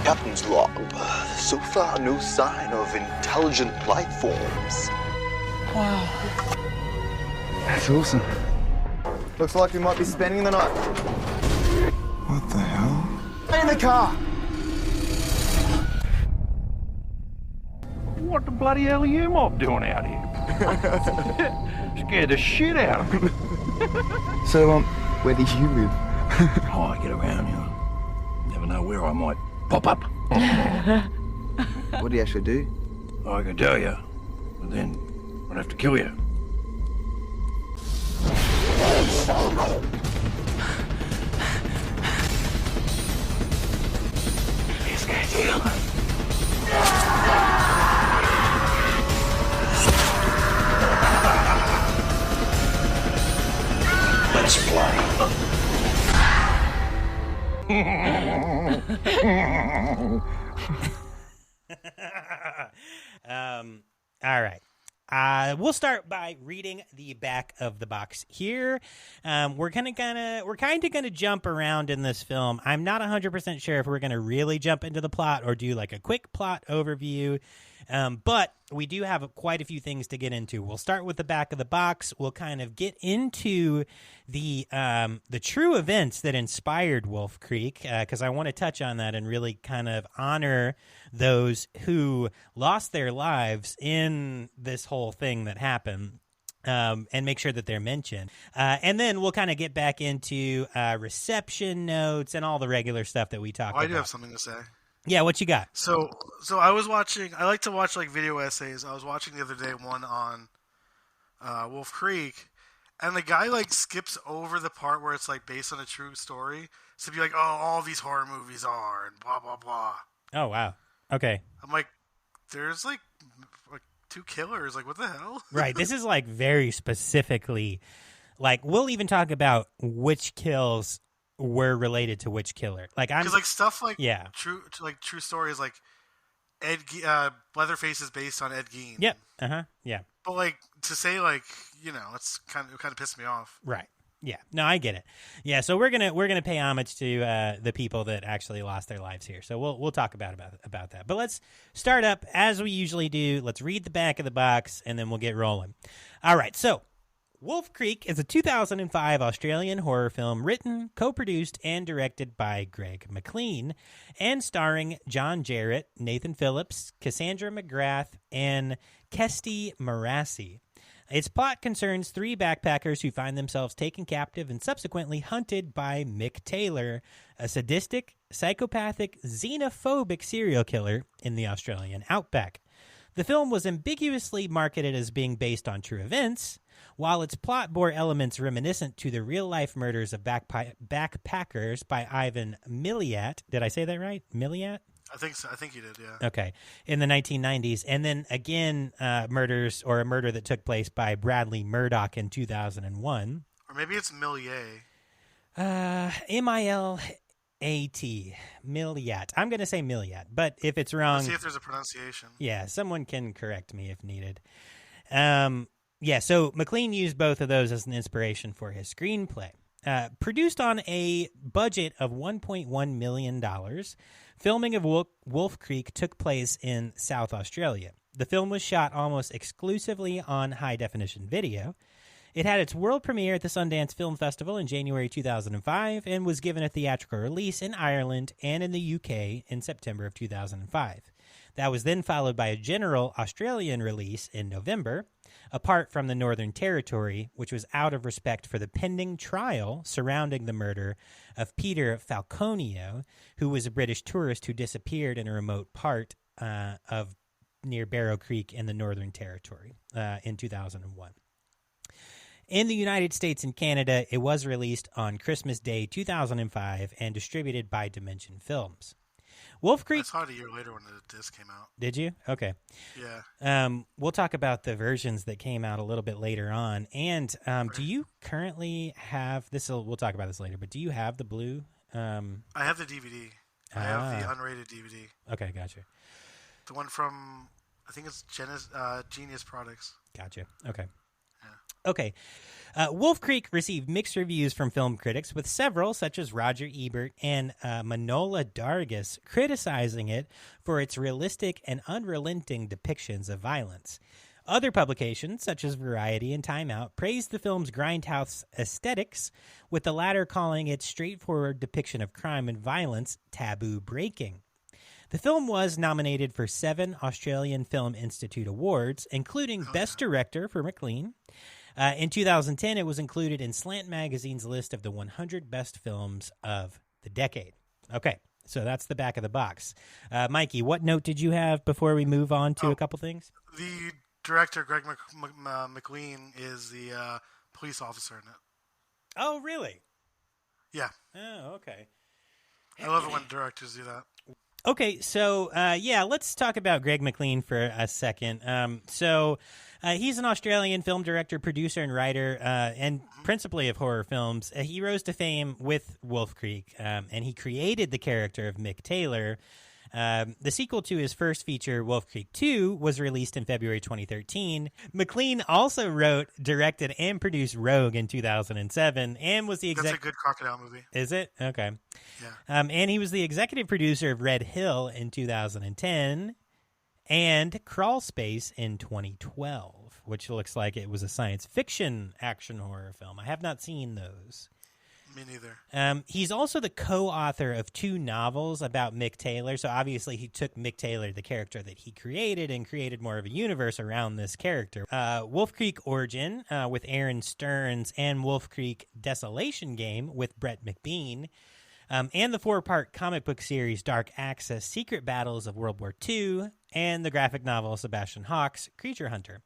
Captain's log. So far, no sign of intelligent life forms. Wow. That's awesome. Looks like we might be spending the night. What the hell? In the car! What the bloody hell are you mob doing out here? Scared the shit out of me. So, where do you live? Oh, I get around here. Never know where I might pop up. What do you actually do? I can tell you, but then I'd have to kill you. This guy's here. Let's play. All right. We'll start by reading the back of the box here. We're kind of gonna jump around in this film. I'm not 100% sure if we're gonna really jump into the plot or do like a quick plot overview. But we do have quite a few things to get into. We'll start with the back of the box. We'll kind of get into the true events that inspired Wolf Creek, because I want to touch on that and really kind of honor those who lost their lives in this whole thing that happened. And make sure that they're mentioned. And then we'll kind of get back into reception notes and all the regular stuff that we talk about. I do have something to say. Yeah, what you got? So I was watching. I like to watch like video essays. I was watching the other day one on Wolf Creek, and the guy like skips over the part where it's like based on a true story. So be like, oh, all these horror movies are, and blah blah blah. Oh wow. Okay. I'm like, there's like two killers. Like, what the hell? Right. This is like very specifically, like we'll even talk about which kills were related to which killer. Like I'm because like stuff like yeah, true stories like Leatherface is based on Ed Gein. Yep. Yeah. But like to say like it's kind of pissed me off. Right. Yeah. No, I get it. Yeah. So we're gonna pay homage to the people that actually lost their lives here. So we'll talk about that. But let's start up as we usually do. Let's read the back of the box and then we'll get rolling. All right. So Wolf Creek is a 2005 Australian horror film written, co-produced, and directed by Greg McLean, and starring John Jarratt, Nathan Phillips, Cassandra McGrath, and Kesty Marassi. Its plot concerns three backpackers who find themselves taken captive and subsequently hunted by Mick Taylor, a sadistic, psychopathic, xenophobic serial killer in the Australian outback. The film was ambiguously marketed as being based on true events, while its plot bore elements reminiscent to the real-life murders of backpackers by Ivan Miliat. Did I say that right? Miliat? I think so. I think you did, yeah. Okay. In the 1990s. And then again, a murder that took place by Bradley Murdoch in 2001. Or maybe it's Millier. M-I-L-A-T. Miliat. I'm going to say Miliat, but if it's wrong... Let's see if there's a pronunciation. Yeah, someone can correct me if needed. Yeah, so McLean used both of those as an inspiration for his screenplay. Produced on a budget of $1.1 million, filming of Wolf Creek took place in South Australia. The film was shot almost exclusively on high-definition video. It had its world premiere at the Sundance Film Festival in January 2005 and was given a theatrical release in Ireland and in the UK in September of 2005. That was then followed by a general Australian release in November, apart from the Northern Territory, which was out of respect for the pending trial surrounding the murder of Peter Falconio, who was a British tourist who disappeared in a remote part of near Barrow Creek in the Northern Territory in 2001. In the United States and Canada, it was released on Christmas Day 2005 and distributed by Dimension Films. Wolf Creek. I saw it a year later when the disc came out. Did you? Okay. Yeah. We'll talk about the versions that came out a little bit later on. And do you currently have this? We'll talk about this later. But do you have the blue? I have the DVD. I have the unrated DVD. Okay, gotcha. The one from I think it's Genius Products. Gotcha. Okay. Okay. Wolf Creek received mixed reviews from film critics, with several, such as Roger Ebert and Manola Dargis, criticizing it for its realistic and unrelenting depictions of violence. Other publications, such as Variety and Time Out, praised the film's grindhouse aesthetics, with the latter calling its straightforward depiction of crime and violence taboo-breaking. The film was nominated for 7 Australian Film Institute awards, including Best Director for McLean, In 2010, it was included in Slant Magazine's list of the 100 best films of the decade. Okay, so that's the back of the box. Mikey, what note did you have before we move on to a couple things? The director, Greg McLean, is the police officer in it. Oh, really? Yeah. Oh, okay. I love it when directors do that. Okay, so let's talk about Greg McLean for a second. He's an Australian film director, producer, and writer, and principally of horror films. He rose to fame with Wolf Creek, and he created the character of Mick Taylor. The sequel to his first feature, Wolf Creek 2, was released in February 2013. McLean also wrote, directed, and produced Rogue in 2007, and was the That's a good crocodile movie. Is it? Okay. Yeah. And he was the executive producer of Red Hill in 2010 and Crawl Space in 2012, which looks like it was a science fiction action horror film. I have not seen those. Me neither. He's also the co-author of 2 novels about Mick Taylor. So obviously he took Mick Taylor, the character that he created, and created more of a universe around this character. Wolf Creek Origin with Aaron Stearns, and Wolf Creek Desolation Game with Brett McBean, and the 4-part comic book series Dark Axis, Secret Battles of World War II, and the graphic novel Sebastian Hawke's Creature Hunter.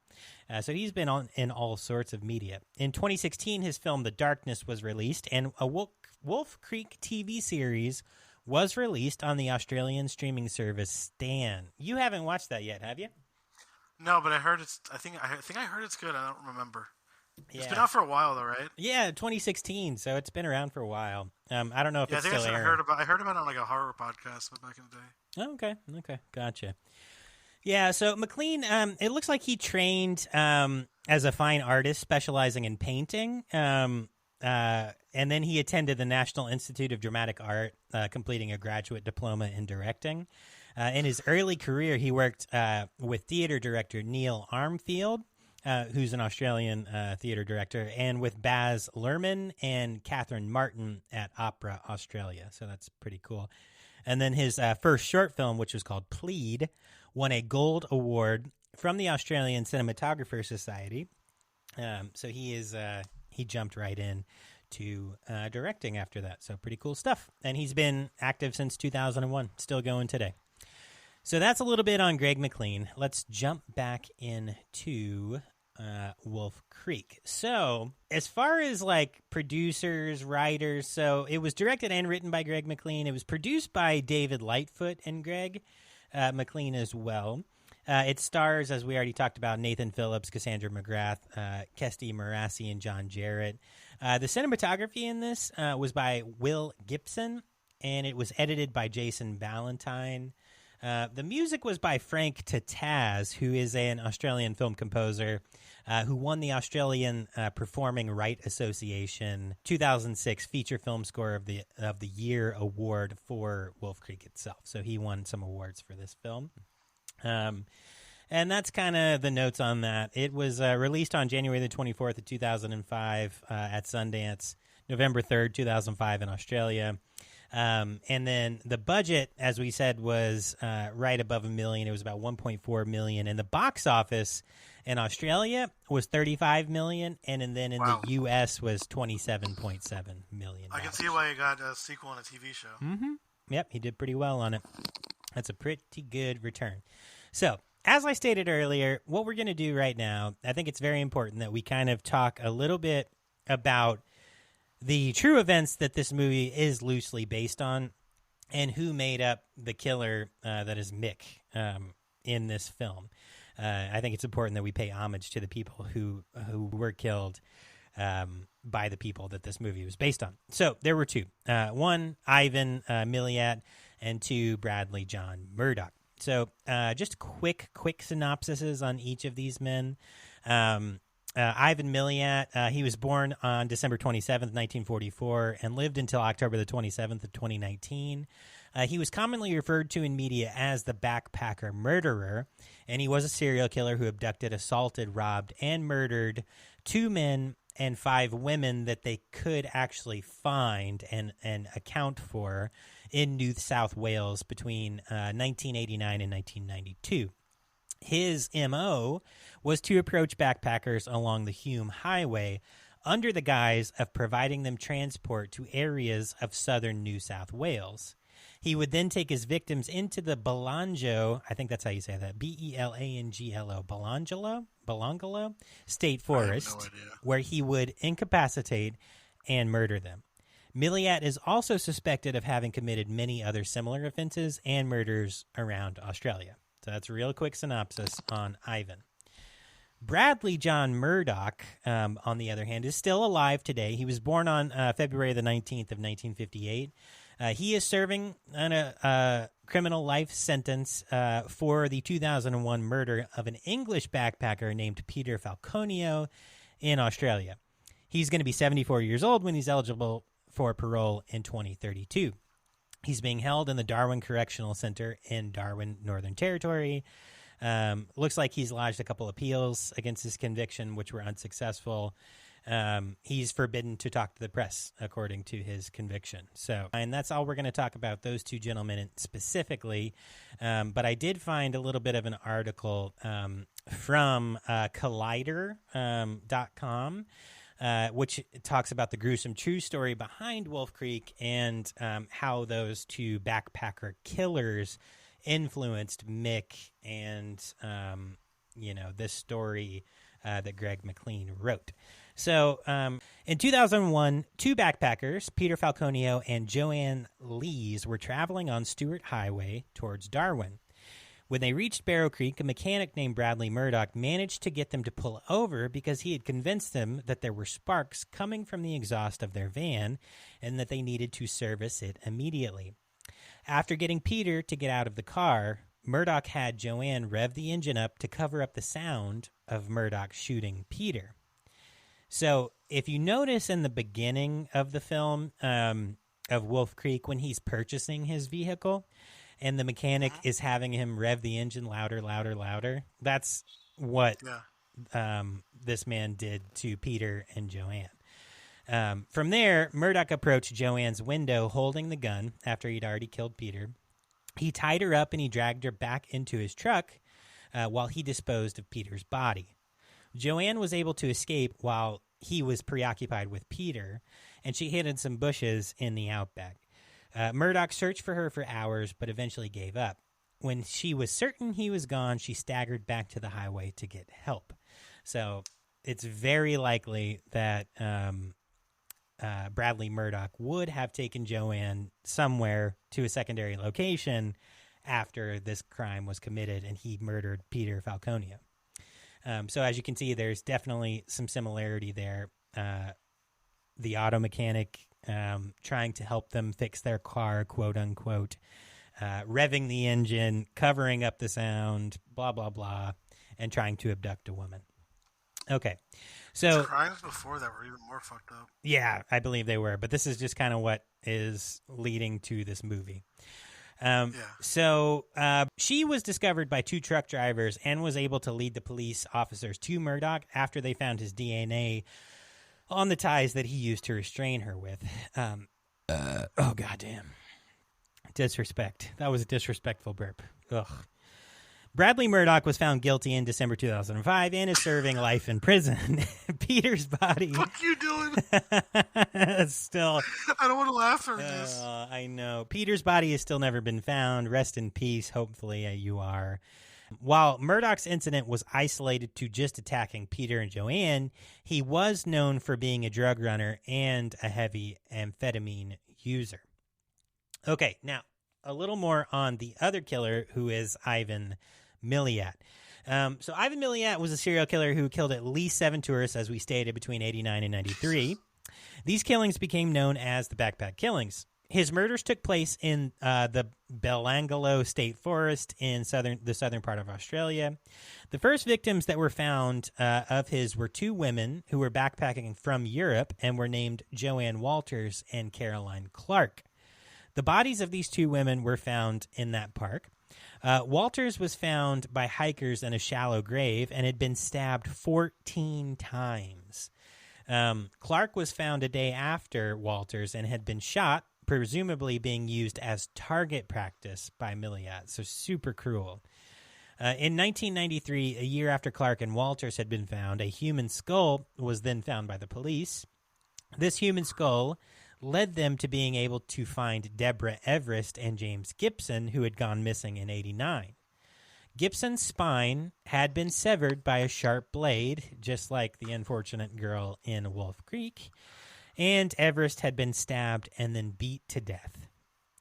So he's been in all sorts of media. In 2016, his film The Darkness was released, and a Wolf Creek TV series was released on the Australian streaming service Stan. You haven't watched that yet, have you? No, but I heard it's. I think I heard it's good. I don't remember. Yeah. It's been out for a while, though, right? Yeah, 2016. So it's been around for a while. I don't know if it's still airing. I heard about it on like a horror podcast back in the day. Oh, okay, gotcha. Yeah, so McLean, it looks like he trained as a fine artist specializing in painting, and then he attended the National Institute of Dramatic Art, completing a graduate diploma in directing. In his early career, he worked with theater director Neil Armfield, who's an Australian theater director, and with Baz Luhrmann and Catherine Martin at Opera Australia, so that's pretty cool. And then his first short film, which was called Plead, won a gold award from the Australian Cinematographer Society. So he jumped right in to directing after that. So pretty cool stuff. And he's been active since 2001, still going today. So that's a little bit on Greg McLean. Let's jump back into Wolf Creek. So as far as like producers, writers, so it was directed and written by Greg McLean. It was produced by David Lightfoot and Greg McLean as well. It stars, as we already talked about, Nathan Phillips, Cassandra McGrath, Kesty Marassi, and John Jarrett. The cinematography in this was by Will Gibson, and it was edited by Jason Ballantyne. The music was by Frank Tataz, who is an Australian film composer who won the Australian Performing Right Association 2006 Feature Film Score of the Year award for Wolf Creek itself. So he won some awards for this film. And that's kind of the notes on that. It was released on January the 24th of 2005 at Sundance, November 3rd, 2005 in Australia. And then the budget, as we said, was right above $1 million. It was about $1.4 million. And the box office in Australia was $35 million, and then in the U.S. was $27.7 million. I can see why he got a sequel and a TV show. Mm-hmm. Yep, he did pretty well on it. That's a pretty good return. So, as I stated earlier, what we're going to do right now, I think it's very important that we kind of talk a little bit about the true events that this movie is loosely based on, and who made up the killer that is Mick in this film. I think it's important that we pay homage to the people who were killed by the people that this movie was based on. So there were 2. One, Ivan Miliat, and 2, Bradley John Murdoch. So just quick synopsises on each of these men. Ivan Miliat, he was born on December 27th, 1944, and lived until October the 27th of 2019. He was commonly referred to in media as the backpacker murderer, and he was a serial killer who abducted, assaulted, robbed, and murdered 2 men and 5 women that they could actually find and account for in New South Wales between 1989 and 1992. His MO was to approach backpackers along the Hume Highway under the guise of providing them transport to areas of southern New South Wales. He would then take his victims into the Belanglo, I think that's how you say that, Belanglo, Belanglo State Forest, where he would incapacitate and murder them. Milliat is also suspected of having committed many other similar offenses and murders around Australia. So that's a real quick synopsis on Ivan. Bradley John Murdoch, on the other hand, is still alive today. He was born on February the 19th of 1958. He is serving a criminal life sentence for the 2001 murder of an English backpacker named Peter Falconio in Australia. He's going to be 74 years old when he's eligible for parole in 2032. He's being held in the Darwin Correctional Center in Darwin, Northern Territory. Looks like he's lodged a couple appeals against his conviction, which were unsuccessful. He's forbidden to talk to the press, according to his conviction. So, and that's all we're going to talk about, those two gentlemen specifically. But I did find a little bit of an article from Collider.com, which talks about the gruesome true story behind Wolf Creek and how those two backpacker killers influenced Mick and, this story that Greg McLean wrote. So in 2001, two backpackers, Peter Falconio and Joanne Lees, were traveling on Stewart Highway towards Darwin. When they reached Barrow Creek, a mechanic named Bradley Murdoch managed to get them to pull over because he had convinced them that there were sparks coming from the exhaust of their van and that they needed to service it immediately. After getting Peter to get out of the car, Murdoch had Joanne rev the engine up to cover up the sound of Murdoch shooting Peter. So if you notice in the beginning of the film of Wolf Creek, when he's purchasing his vehicle and the mechanic is having him rev the engine louder, louder, louder, that's what this man did to Peter and Joanne. From there, Murdoch approached Joanne's window holding the gun after he'd already killed Peter. He tied her up and he dragged her back into his truck while he disposed of Peter's body. Joanne was able to escape while he was preoccupied with Peter, and she hid in some bushes in the outback. Murdoch searched for her for hours, but eventually gave up. When she was certain he was gone, she staggered back to the highway to get help. So it's very likely that Bradley Murdoch would have taken Joanne somewhere to a secondary location after this crime was committed and he murdered Peter Falconio. So as you can see, there's definitely some similarity there. The auto mechanic trying to help them fix their car, quote unquote, revving the engine, covering up the sound, blah, blah, blah, and trying to abduct a woman. Okay. So crimes before that were even more fucked up. Yeah, I believe they were, but this is just kind of what is leading to this movie. So she was discovered by two truck drivers and was able to lead the police officers to Murdoch after they found his DNA on the ties that he used to restrain her with. Oh, goddamn. Disrespect. That was a disrespectful burp. Ugh. Bradley Murdoch was found guilty in December 2005 and is serving life in prison. Peter's body... What are you doing? Still... I don't want to laugh during this. I know. Peter's body has still never been found. Rest in peace. Hopefully you are. While Murdoch's incident was isolated to just attacking Peter and Joanne, he was known for being a drug runner and a heavy amphetamine user. Okay, now, a little more on the other killer, who is Ivan Milliat. So Ivan Milliat was a serial killer who killed at least 7 tourists, as we stated, between 89 and 93. These killings became known as the Backpack Killings. His murders took place in the Belanglo State Forest in the southern part of Australia. The first victims that were found of his were 2 women who were backpacking from Europe and were named Joanne Walters and Caroline Clark. The bodies of these 2 women were found in that park. Walters was found by hikers in a shallow grave and had been stabbed 14 times. Clark was found a day after Walters and had been shot, presumably being used as target practice by Milliat, so super cruel. In 1993, a year after Clark and Walters had been found, a human skull was then found by the police. This human skull led them to being able to find Deborah Everest and James Gibson, who had gone missing in '89. Gibson's spine had been severed by a sharp blade, just like the unfortunate girl in Wolf Creek, and Everest had been stabbed and then beat to death.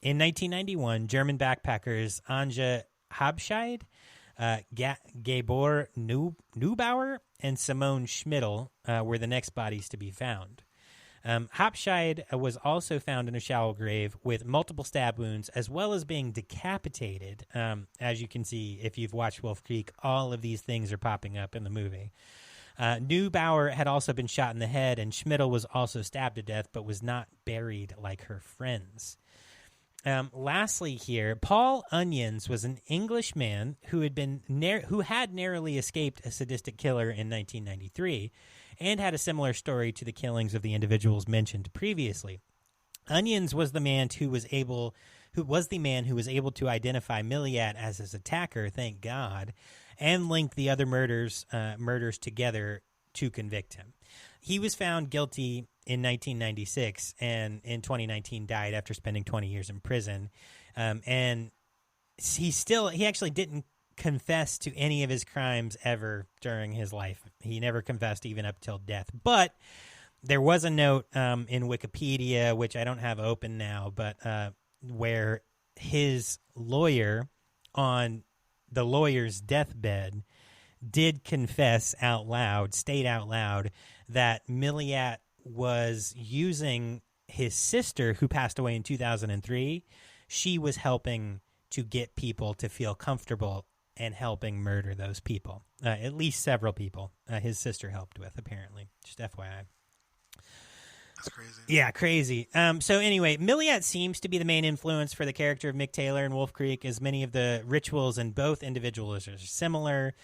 In 1991, German backpackers Anja Habscheid, Gabor Neubauer, and Simone Schmidl were the next bodies to be found. Habscheid was also found in a shallow grave with multiple stab wounds, as well as being decapitated. As you can see, if you've watched Wolf Creek, all of these things are popping up in the movie. Neubauer had also been shot in the head, and Schmidl was also stabbed to death, but was not buried like her friends. Lastly here, Paul Onions was an English man who had narrowly escaped a sadistic killer in 1993 and had a similar story to the killings of the individuals mentioned previously. Onions was the man who was able to identify Milliat as his attacker, thank God, and link the other murders together to convict him. He was found guilty in 1996 and in 2019 died after spending 20 years in prison. And he actually didn't confess to any of his crimes ever during his life. He never confessed even up till death. But there was a note in Wikipedia, which I don't have open now, but where his lawyer on the lawyer's deathbed did confess state out loud, that Milliat was using his sister, who passed away in 2003. She was helping to get people to feel comfortable and helping murder those people. At least several people his sister helped with, apparently. Just FYI. That's crazy. Yeah, crazy. So anyway, Milliat seems to be the main influence for the character of Mick Taylor in Wolf Creek, as many of the rituals in both individuals are similar.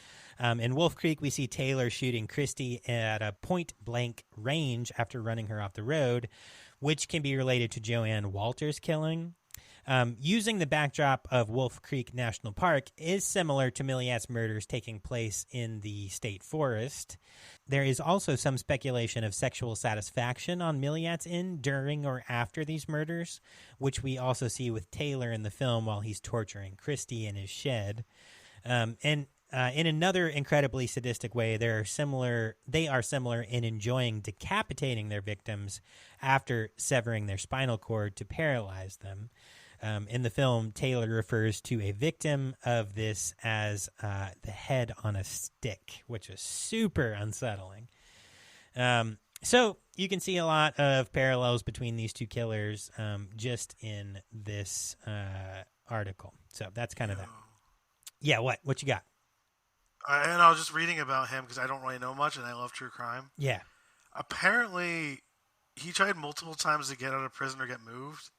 In Wolf Creek, we see Taylor shooting Christie at a point-blank range after running her off the road, which can be related to Joanne Walters' killing. Using the backdrop of Wolf Creek National Park is similar to Milliat's murders taking place in the state forest. There is also some speculation of sexual satisfaction on Milliat's end during or after these murders, which we also see with Taylor in the film while he's torturing Christie in his shed. In another incredibly sadistic way, they are similar in enjoying decapitating their victims after severing their spinal cord to paralyze them. In the film, Taylor refers to a victim of this as the head on a stick, which is super unsettling. So you can see a lot of parallels between these two killers just in this article. So that's kind of that. Yeah, what you got? And I was just reading about him because I don't really know much, and I love true crime. Yeah. Apparently, he tried multiple times to get out of prison or get moved.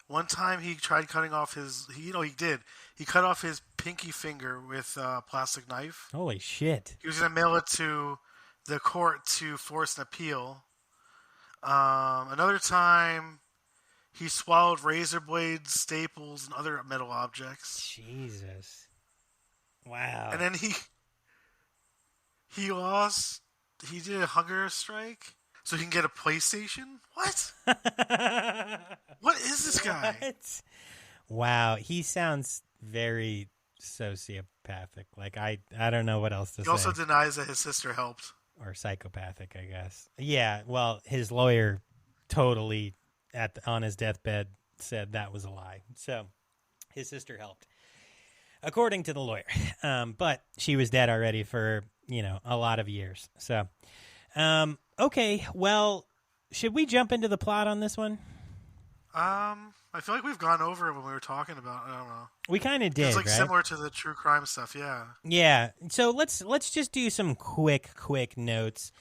One time he tried cutting off he did. He cut off his pinky finger with a plastic knife. Holy shit. He was going to mail it to the court to force an appeal. Another time, he swallowed razor blades, staples, and other metal objects. Jesus. Wow. And then he did a hunger strike so he can get a PlayStation? What? What is this guy? What? Wow, he sounds very sociopathic. Like, I don't know what else to say. He also denies that his sister helped. Or psychopathic, I guess. Yeah, well, his lawyer totally, on his deathbed, said that was a lie. So, his sister helped, according to the lawyer. But she was dead already for, a lot of years. So, okay, well, should we jump into the plot on this one? I feel like we've gone over it when we were talking about. I don't know. We kind of did. It's like right? similar to the true crime stuff. Yeah. Yeah. So let's just do some quick notes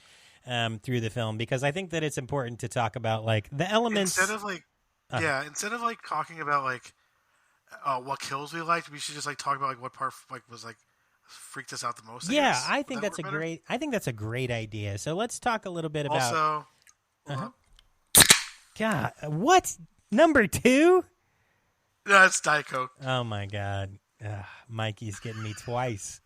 through the film, because I think that it's important to talk about like the elements. Instead of talking about like what kills we liked, we should just like talk about like what part like was like freaked us out the most. I think that's a great idea. So let's talk a little bit about. Also, God, what? Number 2? No, it's Diet Coke. Oh my God. Mikey's getting me twice.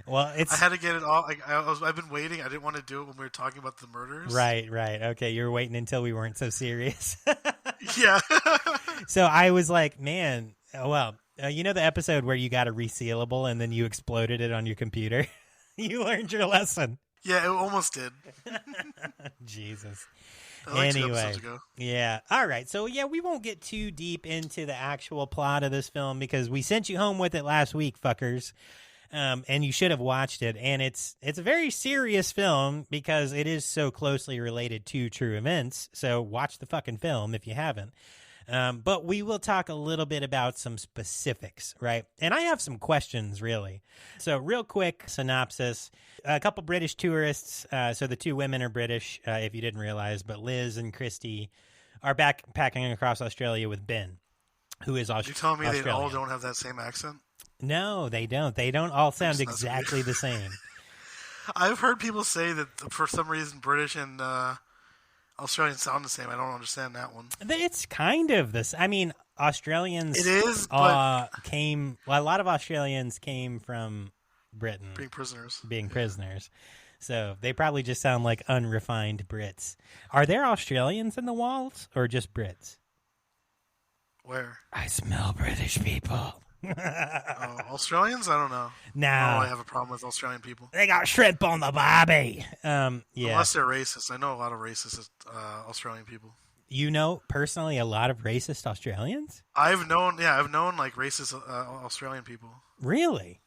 Well, I had to get it all. I've been waiting. I didn't want to do it when we were talking about the murders. Right. Okay, you were waiting until we weren't so serious. Yeah. So I was like, man, you know the episode where you got a resealable and then you exploded it on your computer? You learned your lesson. Yeah, it almost did. Jesus. Like 2 Anyway, episodes ago. yeah. All right. So, yeah, we won't get too deep into the actual plot of this film because we sent you home with it last week, fuckers. And you should have watched it. And it's a very serious film because it is so closely related to true events. So watch the fucking film if you haven't. But we will talk a little bit about some specifics, right? And I have some questions, really. So real quick synopsis. A couple British tourists. So the two women are British, if you didn't realize. But Liz and Christy are backpacking across Australia with Ben, who is Australian. You're telling me they all don't have that same accent? No, they don't. They don't all sound exactly the same. I've heard people say that for some reason British and Australians sound the same. I don't understand that one. It's kind of this. I mean, Australians. It is, but a lot of Australians came from Britain, being prisoners. So they probably just sound like unrefined Brits. Are there Australians in the walls or just Brits? Where? I smell British people. Australians? I don't know. No. I have a problem with Australian people. They got shrimp on the barbie. Yeah. Unless they're racist. I know a lot of racist Australian people. You know personally a lot of racist Australians? I've known like racist Australian people. Really?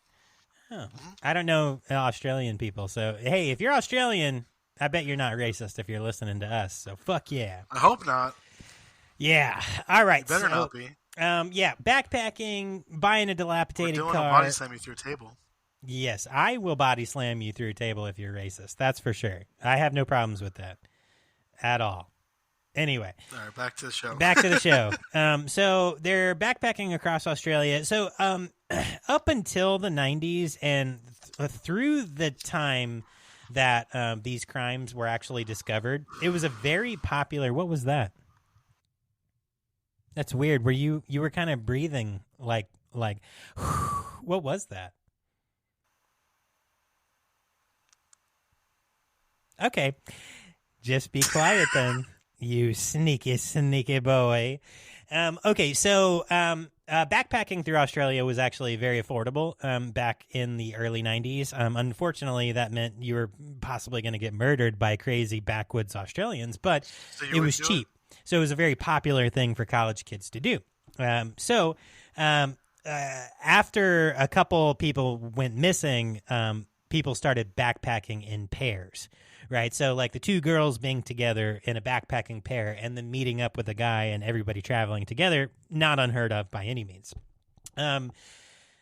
Oh. Mm-hmm. I don't know Australian people. So, hey, if you're Australian, I bet you're not racist if you're listening to us. So, fuck yeah. I hope not. Yeah. All right. You better not be. Yeah, backpacking, buying a dilapidated car. I'll body slam you through a table. Yes, I will body slam you through a table if you're racist. That's for sure. I have no problems with that at all. Anyway. All right, back to the show. Back to the show. So they're backpacking across Australia. So up until the 90s and through the time that these crimes were actually discovered, it was a very popular... What was that? That's weird. Were you were kind of breathing like what was that? Okay. Just be quiet then, you sneaky boy. Okay, so backpacking through Australia was actually very affordable back in the early 90s. Unfortunately, that meant you were possibly going to get murdered by crazy backwoods Australians, but it was cheap. So it was a very popular thing for college kids to do. After a couple people went missing, people started backpacking in pairs, right? So like the two girls being together in a backpacking pair and then meeting up with a guy and everybody traveling together, not unheard of by any means.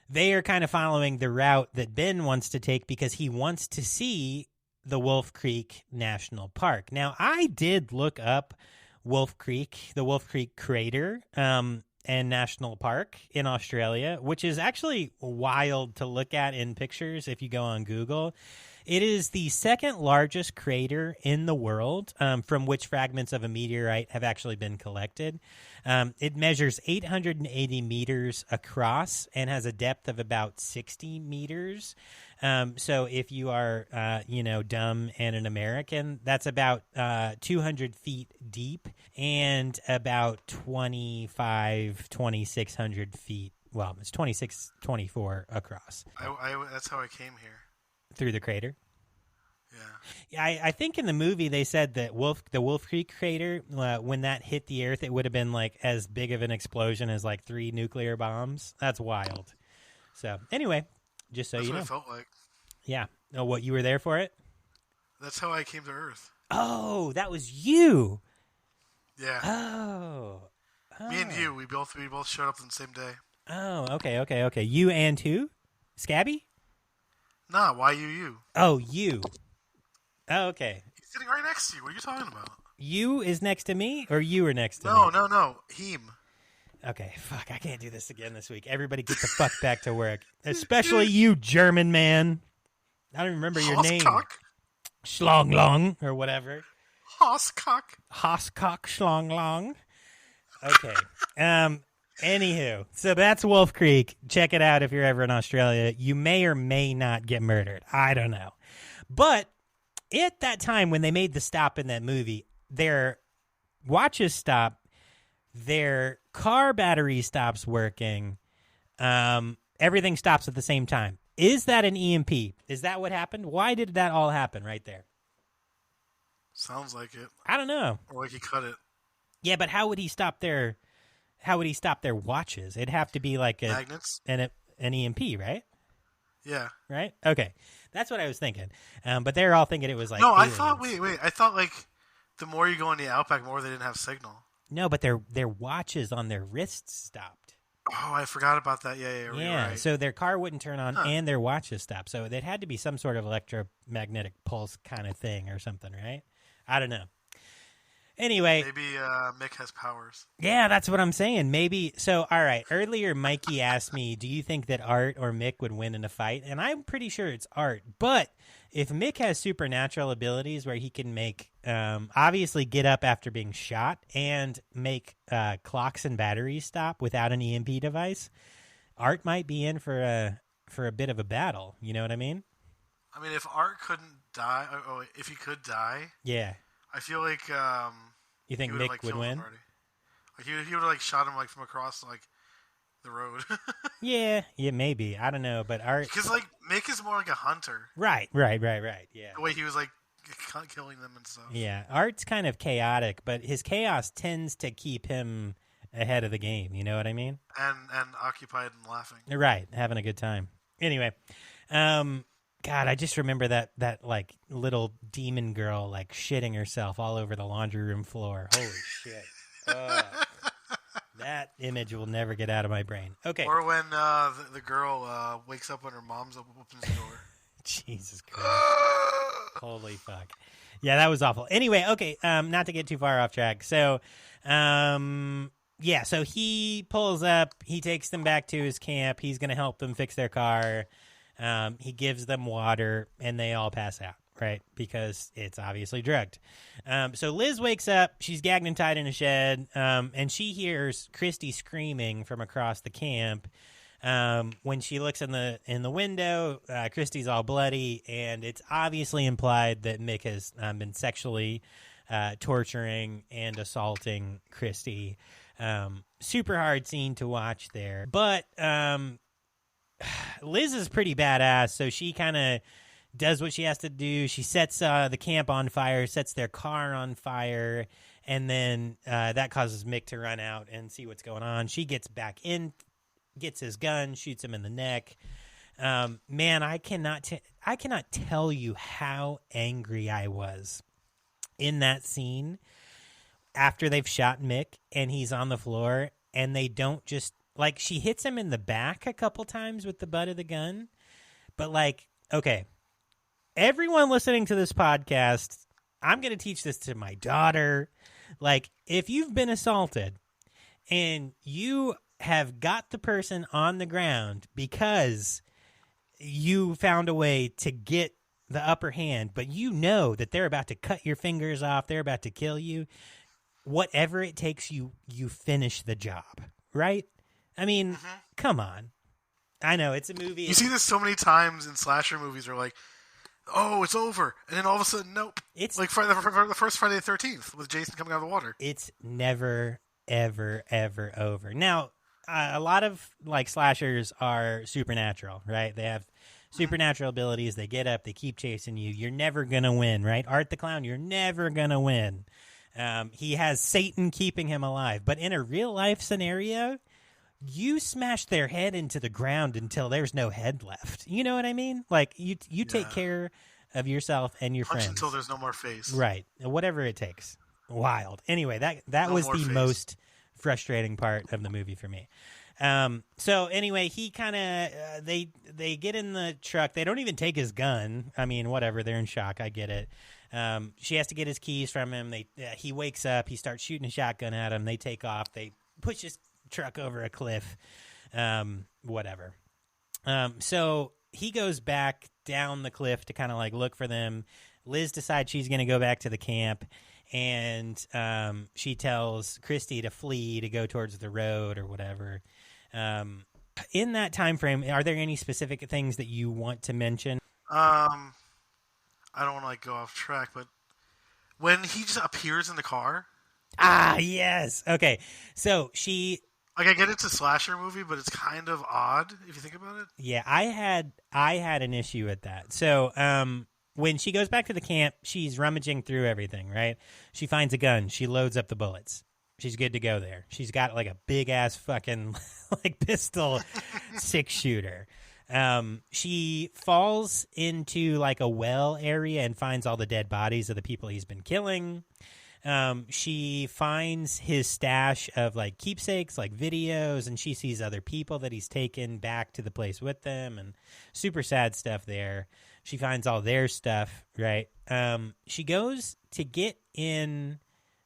They are kind of following the route that Ben wants to take because he wants to see the Wolf Creek National Park. Now, I did look up Wolf Creek, the Wolf Creek Crater, and National Park in Australia, which is actually wild to look at in pictures if you go on Google. It is the second largest crater in the world, from which fragments of a meteorite have actually been collected. It measures 880 meters across and has a depth of about 60 meters. So if you are, dumb and an American, that's about 200 feet deep and about 2,600 feet. Well, it's 24 across. That's how I came here. Through the crater? Yeah. I think in the movie they said that the Wolf Creek crater, when that hit the earth, it would have been like as big of an explosion as like 3 nuclear bombs. That's wild. So anyway, just so That's you know. what it felt like. Yeah. Oh, what, you were there for it? That's how I came to Earth. Oh, that was you. Yeah. Oh. Me and you, we both showed up on the same day. Oh, okay. You and who? Scabby? Nah, why you? Oh, you. Oh, okay. He's sitting right next to you. What are you talking about? You is next to me, or you are next to me? No. Him. Okay, fuck, I can't do this again this week. Everybody get the fuck back to work. Especially you, German man. I don't remember your name. Schlonglong, or whatever. Hoscock Schlonglong. Okay. Anywho, so that's Wolf Creek. Check it out if you're ever in Australia. You may or may not get murdered. I don't know. But at that time when they made the stop in that movie, their watches stop, their car battery stops working, everything stops at the same time. Is that an EMP? Is that what happened? Why did that all happen right there? Sounds like it. I don't know. Or like he cut it. Yeah, but how would he stop their watches? It'd have to be like magnets, an EMP, right? Yeah. Right? Okay. That's what I was thinking. But they're all thinking it was like no, aliens. I thought wait. I thought like the more you go in the outback, the more they didn't have signal. No, but their watches on their wrists stopped. Oh, I forgot about that. Yeah. Right. So their car wouldn't turn on and their watches stopped. So it had to be some sort of electromagnetic pulse kind of thing or something, right? I don't know. Anyway. Maybe Mick has powers. Yeah, that's what I'm saying. Maybe. So, all right. Earlier, Mikey asked me, do you think that Art or Mick would win in a fight? And I'm pretty sure it's Art. But if Mick has supernatural abilities where he can make, obviously get up after being shot and make clocks and batteries stop without an EMP device, Art might be in for a bit of a battle. You know what I mean? I mean, if Art couldn't die, if he could die, yeah, I feel like you think Mick would win? Like he would have like shot him like from across like the road. yeah, maybe. I don't know, but Art because like Mick is more like a hunter. Right. Yeah, the way he was like killing them and stuff. Yeah, Art's kind of chaotic, but his chaos tends to keep him ahead of the game. You know what I mean? And occupied and laughing. Right, having a good time. Anyway, God, I just remember that like little demon girl like shitting herself all over the laundry room floor. Holy shit! That image will never get out of my brain. Okay. Or when the girl wakes up when her mom's opens the door. Jesus Christ! Holy fuck! Yeah, that was awful. Anyway, okay. Not to get too far off track. So, yeah. So he pulls up. He takes them back to his camp. He's gonna help them fix their car. He gives them water, and they all pass out, right? Because it's obviously drugged. So Liz wakes up. She's gagged and tied in a shed, and she hears Christy screaming from across the camp. When she looks in the window, Christy's all bloody, and it's obviously implied that Mick has been sexually torturing and assaulting Christy. Super hard scene to watch there. But Liz is pretty badass, so she kind of does what she has to do. She sets the camp on fire, sets their car on fire, and then that causes Mick to run out and see what's going on. She gets back in, gets his gun, shoots him in the neck. Man, I cannot tell you how angry I was in that scene after they've shot Mick and he's on the floor and they don't just... Like, she hits him in the back a couple times with the butt of the gun. But, like, okay, everyone listening to this podcast, I'm going to teach this to my daughter. Like, if you've been assaulted and you have got the person on the ground because you found a way to get the upper hand, but you know that they're about to cut your fingers off, they're about to kill you, whatever it takes, you finish the job, right? I mean, come on. I know, it's a movie. You see this so many times in slasher movies where like, oh, it's over. And then all of a sudden, nope. It's like the first Friday the 13th with Jason coming out of the water. It's never, ever, ever over. Now, a lot of like slashers are supernatural, right? They have supernatural abilities. They get up, they keep chasing you. You're never going to win, right? Art the Clown, you're never going to win. He has Satan keeping him alive. But in a real life scenario... You smash their head into the ground until there's no head left. You know what I mean? Like, you take care of yourself and your friends. Until there's no more face. Right. Whatever it takes. Wild. Anyway, that was the most frustrating part of the movie for me. So anyway, he kind of, they get in the truck. They don't even take his gun. I mean, whatever. They're in shock. I get it. She has to get his keys from him. He wakes up. He starts shooting a shotgun at him. They take off. They push his truck over a cliff, whatever. So he goes back down the cliff to kind of like look for them. Liz decides she's going to go back to the camp, and she tells Christy to flee, to go towards the road or whatever. In that time frame, are there any specific things that you want to mention? I don't want to like go off track, but when he just appears in the car. Ah, yes. Okay, so she. Like, I get it's a slasher movie, but it's kind of odd if you think about it. Yeah, I had an issue with that. So, when she goes back to the camp, she's rummaging through everything, right? She finds a gun. She loads up the bullets. She's good to go there. She's got like a big ass fucking like pistol 6-shooter. She falls into like a well area and finds all the dead bodies of the people he's been killing. She finds his stash of like keepsakes, like videos, and she sees other people that he's taken back to the place with them, and super sad stuff there. She finds all their stuff, right? She goes to get in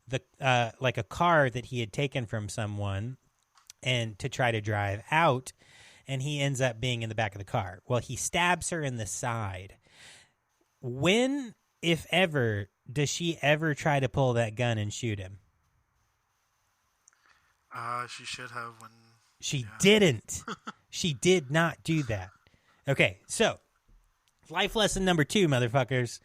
the like a car that he had taken from someone and to try to drive out, and he ends up being in the back of the car. Well, he stabs her in the side. When, if ever, does she ever try to pull that gun and shoot him? She should have when... She didn't. She did not do that. Okay, so life lesson number 2, motherfuckers.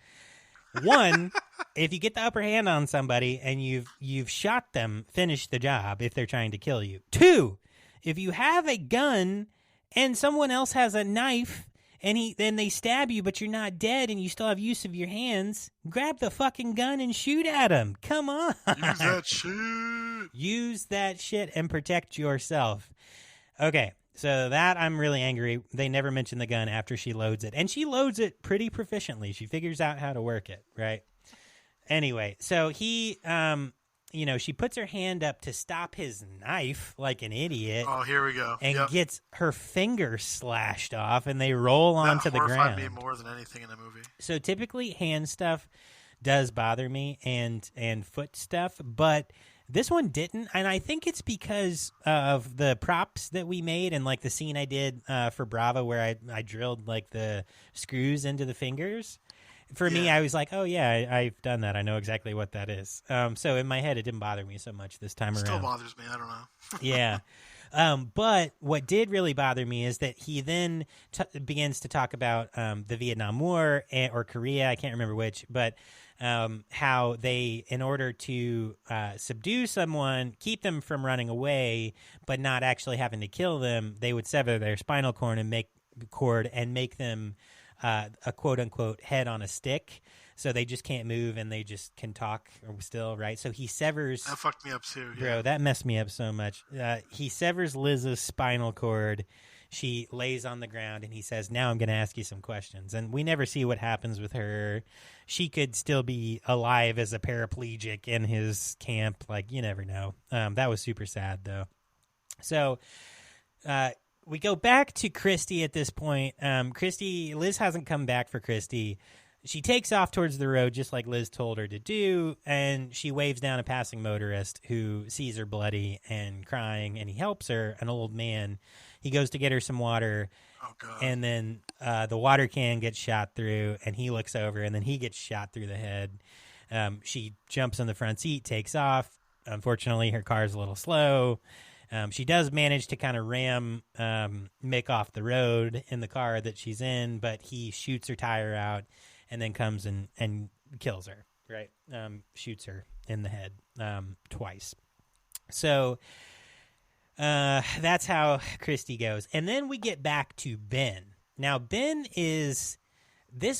1, if you get the upper hand on somebody and you've shot them, finish the job if they're trying to kill you. 2, if you have a gun and someone else has a knife and then they stab you, but you're not dead and you still have use of your hands, grab the fucking gun and shoot at them. Come on. Use that shit. Use that shit and protect yourself. Okay, so that I'm really angry. They never mention the gun after she loads it. And she loads it pretty proficiently. She figures out how to work it, right? Anyway, so he, she puts her hand up to stop his knife like an idiot. Oh, here we go. And gets her finger slashed off, and they roll onto the ground. That horrified me more than anything in the movie. So typically hand stuff does bother me and foot stuff, but this one didn't, and I think it's because of the props that we made and like the scene I did for Bravo where I drilled like the screws into the fingers. For me, I was like, oh, yeah, I've done that. I know exactly what that is. So in my head, it didn't bother me so much this time around. Still bothers me. I don't know. Yeah. But what did really bother me is that he then begins to talk about the Vietnam War or Korea, I can't remember which, but how they, in order to subdue someone, keep them from running away, but not actually having to kill them, they would sever their spinal cord and make them a quote-unquote head on a stick, so they just can't move and they just can talk still, right? So he severs... That fucked me up too. Yeah. Bro, that messed me up so much. He severs Liz's spinal cord. She lays on the ground and he says, now I'm going to ask you some questions. And we never see what happens with her. She could still be alive as a paraplegic in his camp. Like, you never know. That was super sad, though. So... we go back to Christy at this point. Liz hasn't come back for Christy. She takes off towards the road just like Liz told her to do, and she waves down a passing motorist who sees her bloody and crying, and he helps her, an old man. He goes to get her some water, and then the water can gets shot through, and he looks over, and then he gets shot through the head. She jumps in the front seat, takes off. Unfortunately, her car's a little slow. She does manage to kind of ram Mick off the road in the car that she's in, but he shoots her tire out and then comes and kills her, right? Shoots her in the head twice. So that's how Christy goes. And then we get back to Ben. Now, this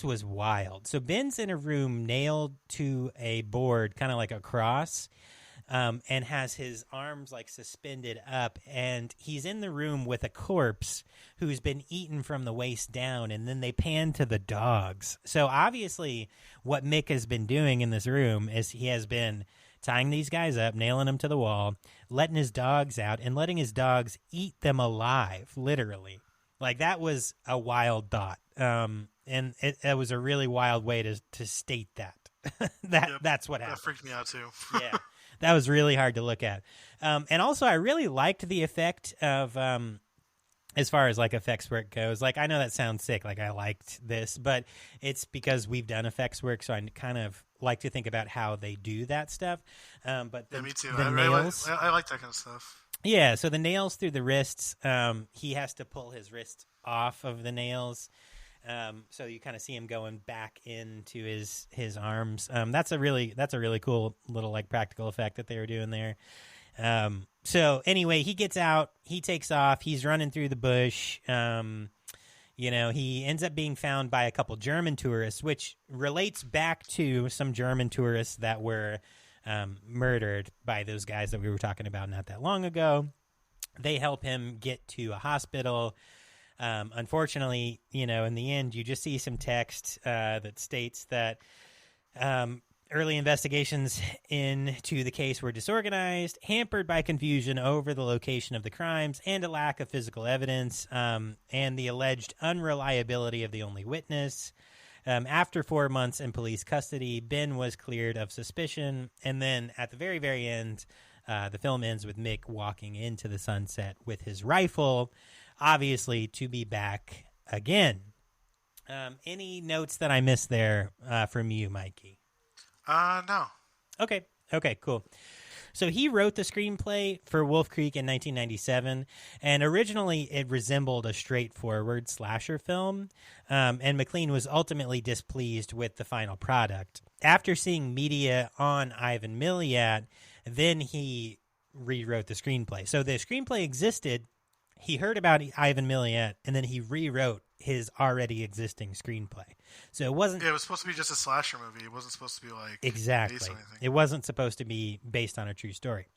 was wild. So Ben's in a room nailed to a board, kind of like a cross, and has his arms like suspended up, and he's in the room with a corpse who's been eaten from the waist down, and then they pan to the dogs. So obviously what Mick has been doing in this room is he has been tying these guys up, nailing them to the wall, letting his dogs out, and letting his dogs eat them alive, literally. Like, that was a wild thought. And it was a really wild way to state that. That's what happened. That freaked me out too. Yeah. That was really hard to look at. And also, I really liked the effect of as far as like effects work goes. Like, I know that sounds sick. Like, I liked this, but it's because we've done effects work, so I kind of like to think about how they do that stuff. But Yeah, me too. The nails, I like that kind of stuff. yeah. So the nails through the wrists, he has to pull his wrist off of the nails. So you kind of see him going back into his arms. That's a really cool little like practical effect that they were doing there. So anyway, he gets out, he takes off, he's running through the bush. He ends up being found by a couple German tourists, which relates back to some German tourists that were murdered by those guys that we were talking about not that long ago. They help him get to a hospital. Unfortunately, in the end, you just see some text that states that early investigations into the case were disorganized, hampered by confusion over the location of the crimes, and a lack of physical evidence, and the alleged unreliability of the only witness. After 4 months in police custody, Ben was cleared of suspicion, and then at the very, very end, the film ends with Mick walking into the sunset with his rifle, obviously to be back again. Any notes that I missed there from you, Mikey? No. Okay, cool. So he wrote the screenplay for Wolf Creek in 1997, and originally it resembled a straightforward slasher film, and McLean was ultimately displeased with the final product. After seeing media on Ivan Miliat, then he rewrote the screenplay. So the screenplay existed. He heard about Ivan Miliat, and then he rewrote his already existing screenplay. So it wasn't... Yeah, it was supposed to be just a slasher movie. It wasn't supposed to be, like... Exactly. Based on anything. It wasn't supposed to be based on a true story.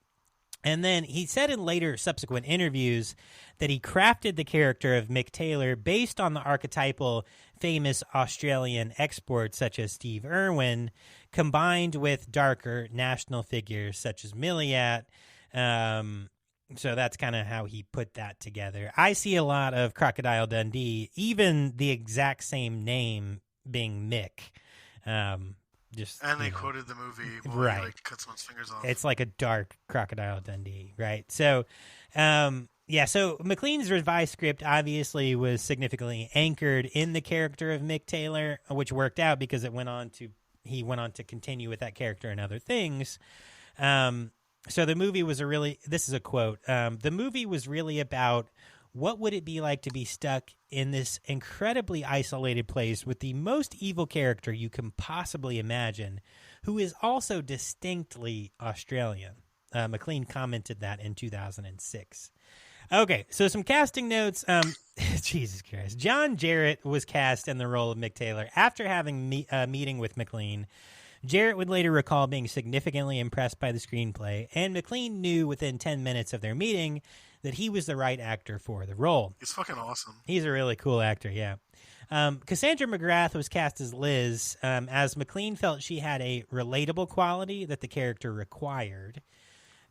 And then he said in later subsequent interviews that he crafted the character of Mick Taylor based on the archetypal famous Australian exports such as Steve Irwin, combined with darker national figures such as Miliat. So that's kind of how he put that together. I see a lot of Crocodile Dundee, even the exact same name being Mick. And they quoted the movie where right. he like cut someone's fingers off. It's like a dark Crocodile Dundee, right? So, so McLean's revised script obviously was significantly anchored in the character of Mick Taylor, which worked out because he went on to continue with that character and other things. So the movie was this is a quote, the movie was really about what would it be like to be stuck in this incredibly isolated place with the most evil character you can possibly imagine, who is also distinctly Australian. McLean commented that in 2006. Okay, so some casting notes. Jesus Christ. John Jarrett was cast in the role of Mick Taylor after having a meeting with McLean. Jarrett would later recall being significantly impressed by the screenplay, and McLean knew within 10 minutes of their meeting that he was the right actor for the role. He's fucking awesome. He's a really cool actor, yeah. Cassandra McGrath was cast as Liz, as McLean felt she had a relatable quality that the character required.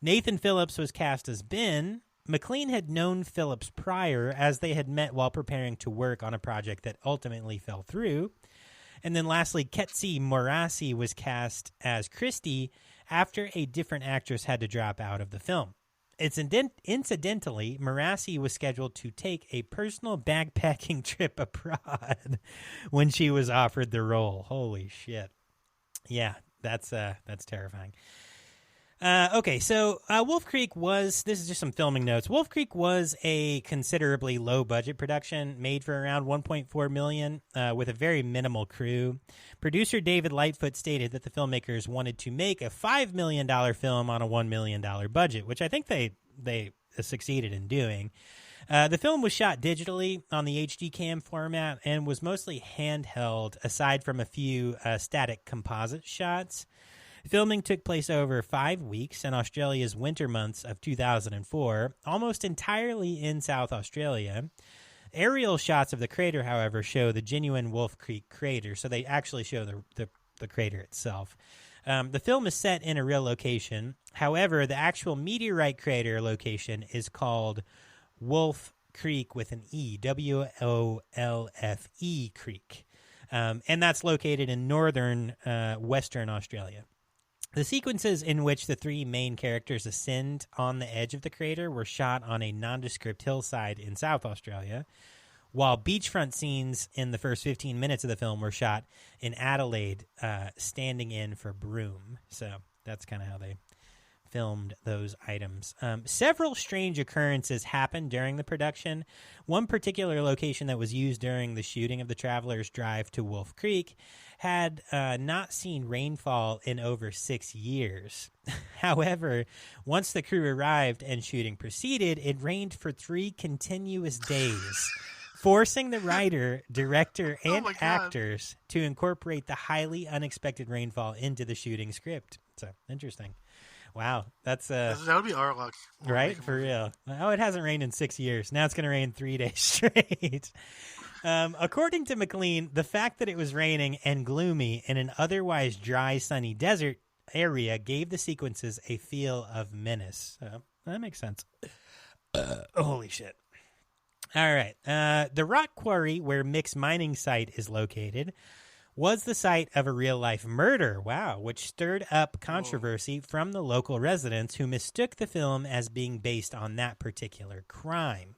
Nathan Phillips was cast as Ben. McLean had known Phillips prior, as they had met while preparing to work on a project that ultimately fell through. And then lastly, Ketsi Morassi was cast as Christy after a different actress had to drop out of the film. Incidentally, Morassi was scheduled to take a personal backpacking trip abroad when she was offered the role. Holy shit. Yeah, that's terrifying. Okay, so Wolf Creek this is just some filming notes. Wolf Creek was a considerably low-budget production made for around $1.4 million with a very minimal crew. Producer David Lightfoot stated that the filmmakers wanted to make a $5 million film on a $1 million budget, which I think they succeeded in doing. The film was shot digitally on the HD cam format and was mostly handheld, aside from a few static composite shots. Filming took place over 5 weeks in Australia's winter months of 2004, almost entirely in South Australia. Aerial shots of the crater, however, show the genuine Wolf Creek crater, so they actually show the crater itself. The film is set in a real location. However, the actual meteorite crater location is called Wolf Creek with an E, Wolfe Creek, and that's located in northern Western Australia. The sequences in which the three main characters ascend on the edge of the crater were shot on a nondescript hillside in South Australia, while beachfront scenes in the first 15 minutes of the film were shot in Adelaide, standing in for Broome. So that's kind of how they filmed those items. Several strange occurrences happened during the production. One particular location that was used during the shooting of the Traveler's Drive to Wolf Creek had not seen rainfall in over 6 years. However, once the crew arrived and shooting proceeded, it rained for 3 continuous days, forcing the writer, director, and actors to incorporate the highly unexpected rainfall into the shooting script. So, interesting. Wow, that's that would be our luck, right? For real. Oh, it hasn't rained in 6 years. Now it's going to rain 3 days straight. According to McLean, the fact that it was raining and gloomy in an otherwise dry, sunny desert area gave the sequences a feel of menace. So that makes sense. Holy shit. All right. The rock quarry where Mick's mining site is located was the site of a real-life murder, which stirred up controversy from the local residents who mistook the film as being based on that particular crime.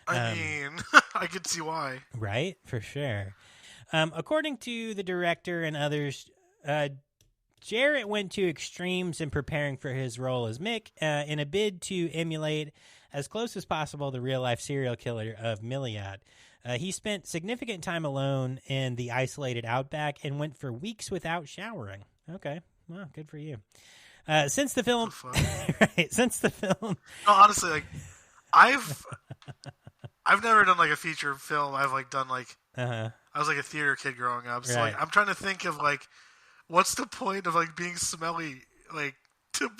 I mean, I could see why. Right? For sure. According to the director and others, Jarrett went to extremes in preparing for his role as Mick in a bid to emulate as close as possible the real-life serial killer of Milliot. He spent significant time alone in the isolated outback and went for weeks without showering. Okay, well, good for you. Since the film, No, honestly, like I've never done like a feature film. I've like done like I was like a theater kid growing up, so like I'm trying to think of like what's the point of like being smelly, like to.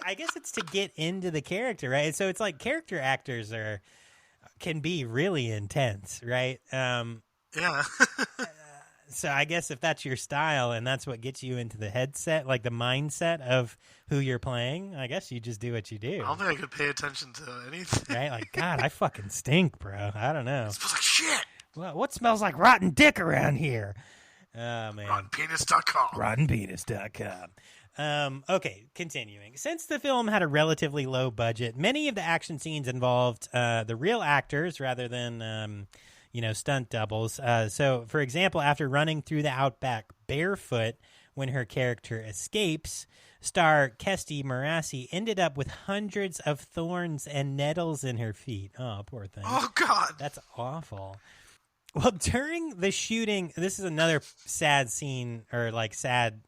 I guess it's to get into the character, right? So it's like character actors can be really intense, right? Yeah. So I guess if that's your style and that's what gets you into the headset, like the mindset of who you're playing, I guess you just do what you do. I don't think I could pay attention to anything. Right? Like, God, I fucking stink, bro. I don't know. It smells like shit. Well, what smells like rotten dick around here? Oh, man. RottenPenis.com. RottenPenis.com. Okay, continuing. Since the film had a relatively low budget, many of the action scenes involved the real actors rather than, stunt doubles. So, for example, after running through the outback barefoot when her character escapes, star Kesty Morassi ended up with hundreds of thorns and nettles in her feet. Oh, poor thing. Oh, God. That's awful. Well, during the shooting, this is another sad scene, or like sad...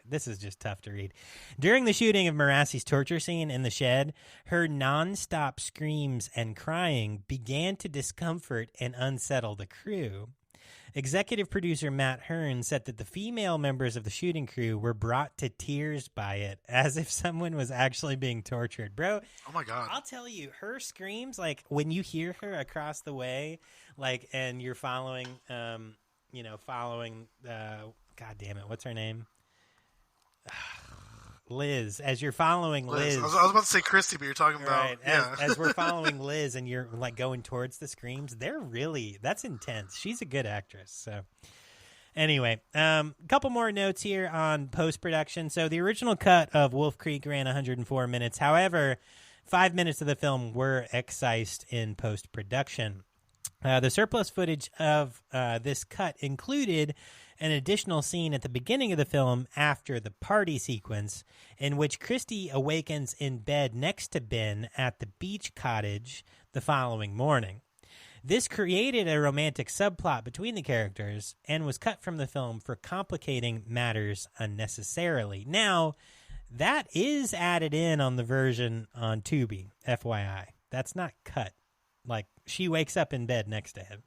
This is just tough to read. During the shooting of Morassi's torture scene in the shed, her nonstop screams and crying began to discomfort and unsettle the crew. Executive producer Matt Hearn said that the female members of the shooting crew were brought to tears by it, as if someone was actually being tortured. Bro, oh my God. I'll tell you, her screams, like when you hear her across the way, like, and you're following, God damn it, what's her name? Liz, as you're following Liz. I was about to say Christy, but you're talking about... Right, as we're following Liz and you're like going towards the screams, that's intense. She's a good actress. So anyway, a couple more notes here on post-production. So the original cut of Wolf Creek ran 104 minutes. However, 5 minutes of the film were excised in post-production. The surplus footage of this cut included an additional scene at the beginning of the film after the party sequence in which Christy awakens in bed next to Ben at the beach cottage the following morning. This created a romantic subplot between the characters and was cut from the film for complicating matters unnecessarily. Now, that is added in on the version on Tubi, FYI. That's not cut. Like, she wakes up in bed next to him.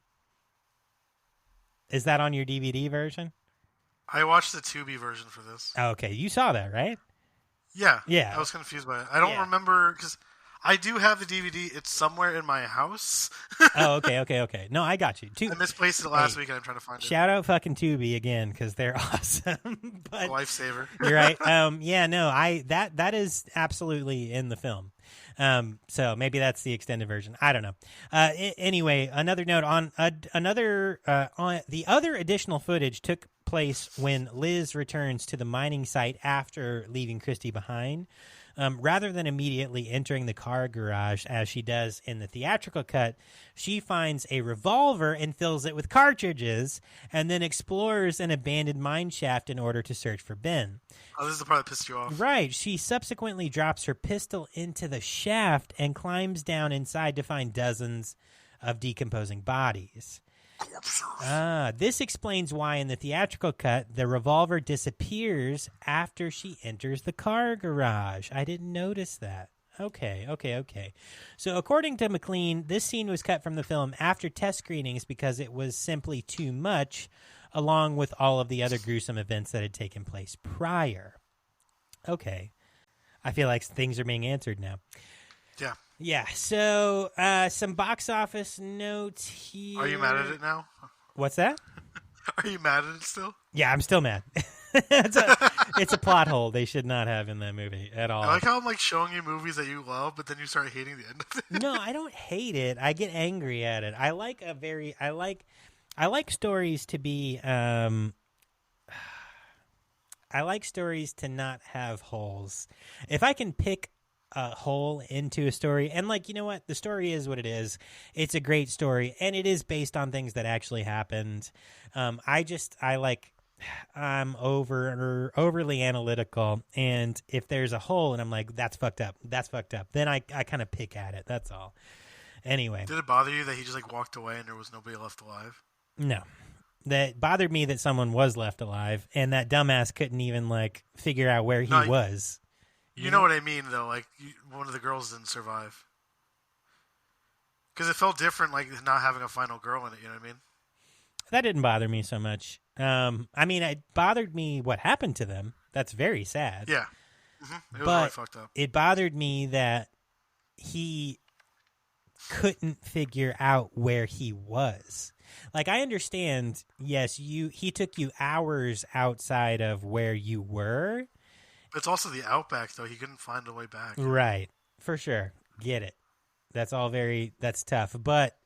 Is that on your DVD version? I watched the Tubi version for this. Oh, okay. You saw that, right? Yeah. Yeah. I was confused by it. I don't remember, because I do have the DVD. It's somewhere in my house. Oh, okay. No, I got you. I misplaced it last week, and I'm trying to find it. Shout out fucking Tubi again, because they're awesome. But lifesaver. You're right. That is absolutely in the film. So maybe that's the extended version. I don't know. Anyway, another note on the other additional footage took place when Liz returns to the mining site after leaving Christy behind. Rather than immediately entering the car garage as she does in the theatrical cut, she finds a revolver and fills it with cartridges and then explores an abandoned mine shaft in order to search for Ben. Oh, this is the part that pissed you off. Right. She subsequently drops her pistol into the shaft and climbs down inside to find dozens of decomposing bodies. This explains why in the theatrical cut, the revolver disappears after she enters the car garage. I didn't notice that. Okay. So according to McLean, this scene was cut from the film after test screenings because it was simply too much, along with all of the other gruesome events that had taken place prior. Okay. I feel like things are being answered now. Yeah. Yeah, so some box office notes here. Are you mad at it now? What's that? Are you mad at it still? Yeah, I'm still mad. It's a plot hole they should not have in that movie at all. I like how I'm like showing you movies that you love, but then you start hating the end of it. No, I don't hate it. I get angry at it. I like stories to be I like stories to not have holes. If I can pick a hole into a story, and like, you know what, the story is what it is. It's a great story, and it is based on things that actually happened. I'm overly analytical, and if there's a hole and I'm like, that's fucked up, then I kind of pick at it. That's all. Anyway, did it bother you that he just like walked away and there was nobody left alive? No. That bothered me that someone was left alive, and that dumbass couldn't even like figure out where he was. You know what I mean, though. Like, one of the girls didn't survive. Because it felt different, like, not having a final girl in it, you know what I mean? That didn't bother me so much. I mean, it bothered me what happened to them. That's very sad. Yeah. Mm-hmm. It was really fucked up. It bothered me that he couldn't figure out where he was. Like, I understand, yes, he took you hours outside of where you were. It's also the Outback, though. He couldn't find a way back. Right. For sure. Get it. That's tough. But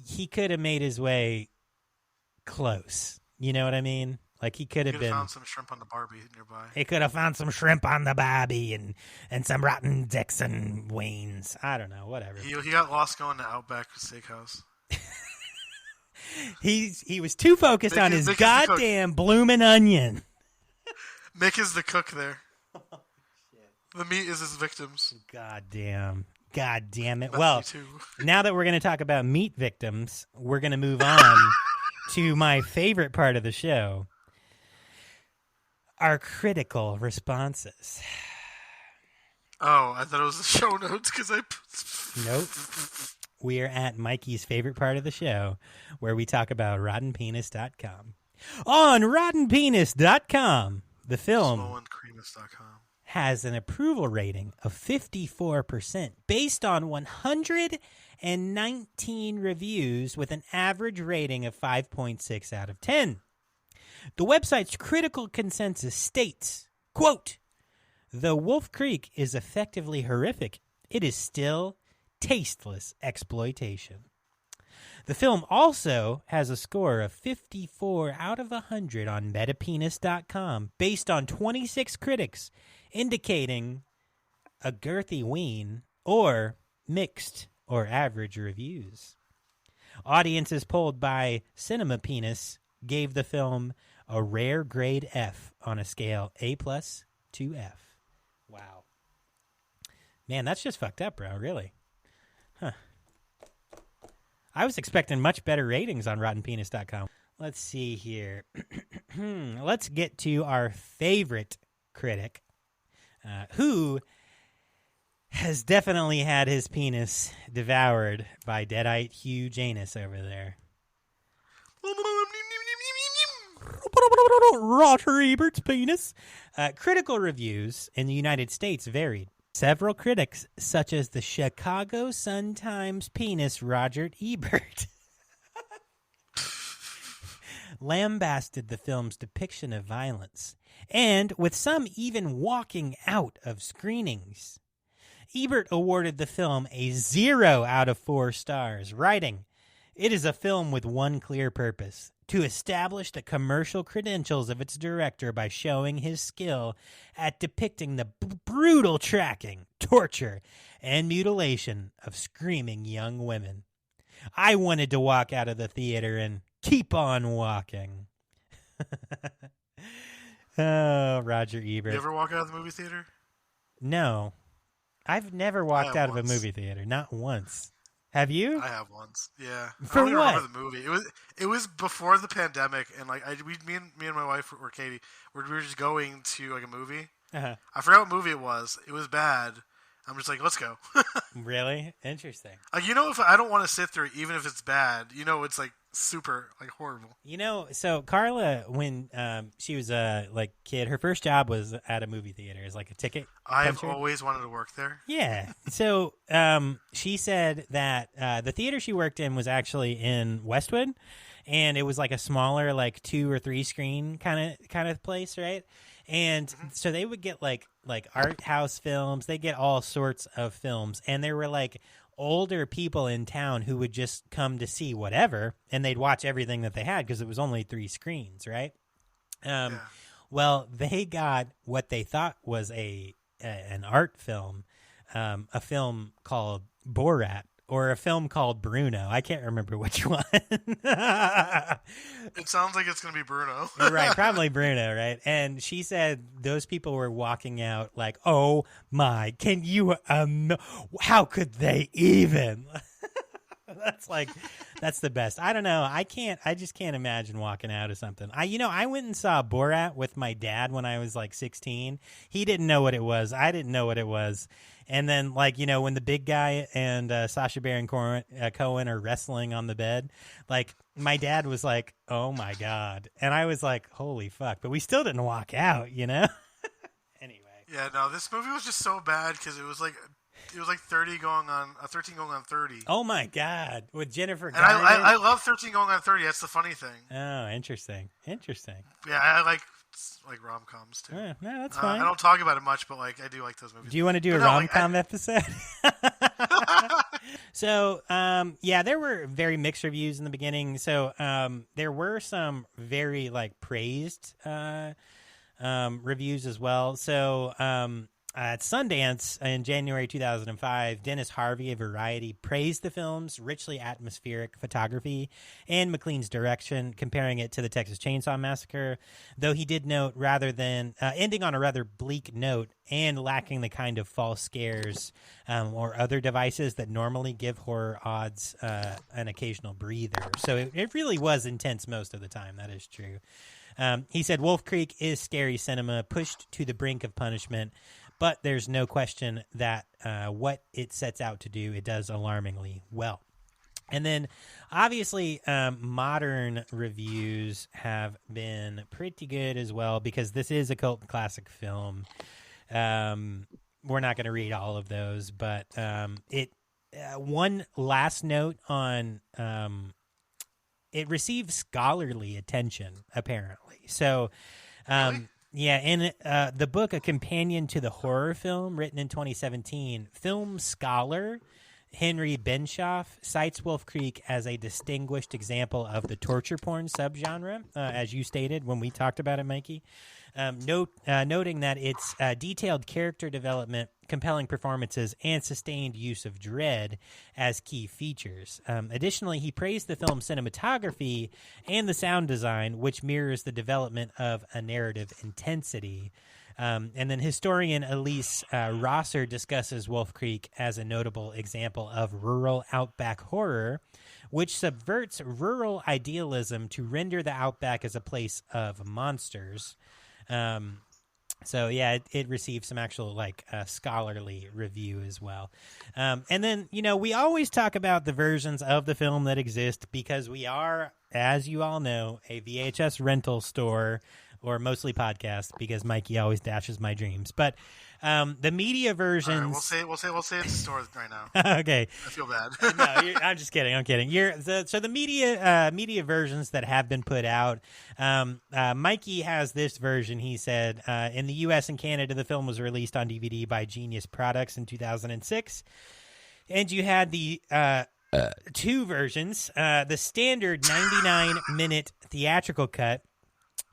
he could have made his way close. You know what I mean? Like, he could have found some shrimp on the Barbie nearby. He could have found some shrimp on the Barbie and some rotten Dixon Waynes. I don't know. Whatever. He got lost going to Outback Steakhouse. He was too focused on his goddamn bloomin' onion. Mick is the cook there. Oh, shit. The meat is his victims. God damn it. Well, now that we're going to talk about meat victims, we're going to move on to my favorite part of the show, our critical responses. Oh, I thought it was the show notes because Nope. We are at Mikey's favorite part of the show, where we talk about RottenPenis.com. On RottenPenis.com, the film has an approval rating of 54% based on 119 reviews with an average rating of 5.6 out of 10. The website's critical consensus states, quote, "Though Wolf Creek is effectively horrific, it is still tasteless exploitation." The film also has a score of 54 out of 100 on Metapenis.com based on 26 critics, indicating a girthy ween or mixed or average reviews. Audiences polled by Cinema Penis gave the film a rare grade F on a scale A+ to F. Wow. Man, that's just fucked up, bro, really. Huh. I was expecting much better ratings on RottenPenis.com. Let's see here. Let's get to our favorite critic, who has definitely had his penis devoured by Deadite Hugh Janus over there. Roger Ebert's penis. Critical reviews in the United States varied. Several critics, such as the Chicago Sun-Times penis Roger Ebert, lambasted the film's depiction of violence, and with some even walking out of screenings. Ebert awarded the film a 0 out of 4 stars, writing, "It is a film with one clear purpose, to establish the commercial credentials of its director by showing his skill at depicting the brutal tracking, torture, and mutilation of screaming young women. I wanted to walk out of the theater and keep on walking." Oh, Roger Ebert. You ever walk out of the movie theater? No. I've never walked out of a movie theater. Not once. Have you? I have once. Yeah. For I don't even what? remember the movie. It was before the pandemic, and like me and my wife or Katie we were just going to like a movie. Uh-huh. I forgot what movie it was. It was bad. I'm just like, let's go. Really? Interesting. Like, if I don't want to sit through it, even if it's bad, it's like super like horrible. So Carla, when she was a kid, her first job was at a movie theater as like a ticket I've puncher. always wanted to work there. Yeah. So she said that the theater she worked in was actually in Westwood, and it was like a smaller, like 2 or 3 screen kind of place, right? And so they would get like art house films. They get all sorts of films, and there were like older people in town who would just come to see whatever, and they'd watch everything that they had because it was only 3 screens, right? Yeah. Well, they got what they thought was an art film, a film called Borat, or a film called Bruno. I can't remember which one. It sounds like it's going to be Bruno. Right, probably Bruno, right? And she said those people were walking out like, "Oh my, can you how could they even?" That's the best. I don't know. I just can't imagine walking out of something. I went and saw Borat with my dad when I was like 16. He didn't know what it was. I didn't know what it was. And then, when the big guy and Sacha Baron Cohen are wrestling on the bed, my dad was like, "Oh my God." And I was like, "Holy fuck." But we still didn't walk out, Anyway. Yeah, no, this movie was just so bad because it was like 13 going on 30. Oh my God. With Jennifer And Garner. I love 13 going on 30. That's the funny thing. Oh, interesting. Yeah, I like rom-coms too. Yeah, no, that's fine. I don't talk about it much, but I do like those movies. Do you want to do a rom-com episode? So, there were very mixed reviews in the beginning. So, there were some very praised reviews as well. So, at Sundance in January 2005, Dennis Harvey of Variety praised the film's richly atmospheric photography and McLean's direction, comparing it to the Texas Chainsaw Massacre, though he did note rather than ending on a rather bleak note and lacking the kind of false scares or other devices that normally give horror odds an occasional breather. So it really was intense most of the time. That is true. He said Wolf Creek is scary cinema pushed to the brink of punishment, but there's no question that what it sets out to do, it does alarmingly well. And then, obviously, modern reviews have been pretty good as well because this is a cult classic film. We're not going to read all of those, but one last note on it received scholarly attention, apparently. So, Really? yeah, in the book, A Companion to the Horror Film, written in 2017, film scholar Henry Benshoff cites Wolf Creek as a distinguished example of the torture porn subgenre, as you stated when we talked about it, Mikey. Noting that its detailed character development, compelling performances, and sustained use of dread as key features. Additionally, he praised the film's cinematography and the sound design, which mirrors the development of a narrative intensity. And then historian Elise Rosser discusses Wolf Creek as a notable example of rural outback horror, which subverts rural idealism to render the outback as a place of monsters. So yeah, it received some actual scholarly review as well. And then, we always talk about the versions of the film that exist because we are, as you all know, a VHS rental store or mostly podcast, because Mikey always dashes my dreams. But the media versions. All right, we'll say it's a store right now. Okay. I feel bad. No, I'm just kidding. I'm kidding. So the media versions that have been put out. Mikey has this version. He said in the U.S. and Canada, the film was released on DVD by Genius Products in 2006, and you had the two versions: the standard 99-minute theatrical cut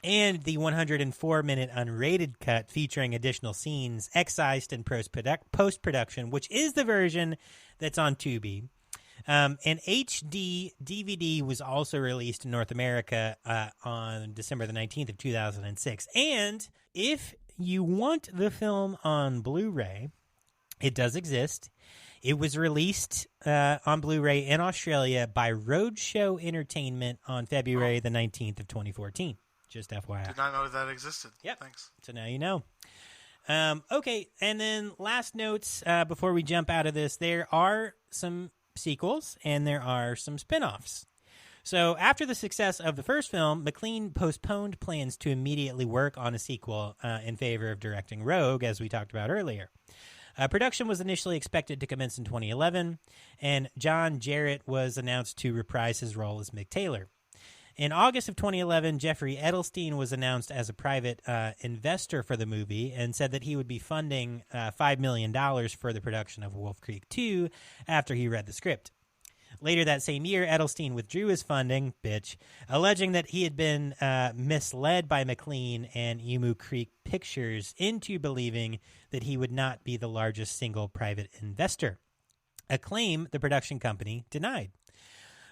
and the 104-minute unrated cut featuring additional scenes excised in post-production, which is the version that's on Tubi. An HD DVD was also released in North America on December the 19th of 2006. And if you want the film on Blu-ray, it does exist. It was released on Blu-ray in Australia by Roadshow Entertainment on February the 19th of 2014. Just FYI. Did not know that existed. Yep. Thanks. So now you know. Okay, and then last notes before we jump out of this. There are some sequels and there are some spin-offs. So after the success of the first film, McLean postponed plans to immediately work on a sequel in favor of directing Rogue, as we talked about earlier. Production was initially expected to commence in 2011, and John Jarratt was announced to reprise his role as Mick Taylor. In August of 2011, Jeffrey Edelstein was announced as a private investor for the movie and said that he would be funding $5 million for the production of Wolf Creek 2 after he read the script. Later that same year, Edelstein withdrew his funding, alleging that he had been misled by McLean and Emu Creek Pictures into believing that he would not be the largest single private investor, a claim the production company denied.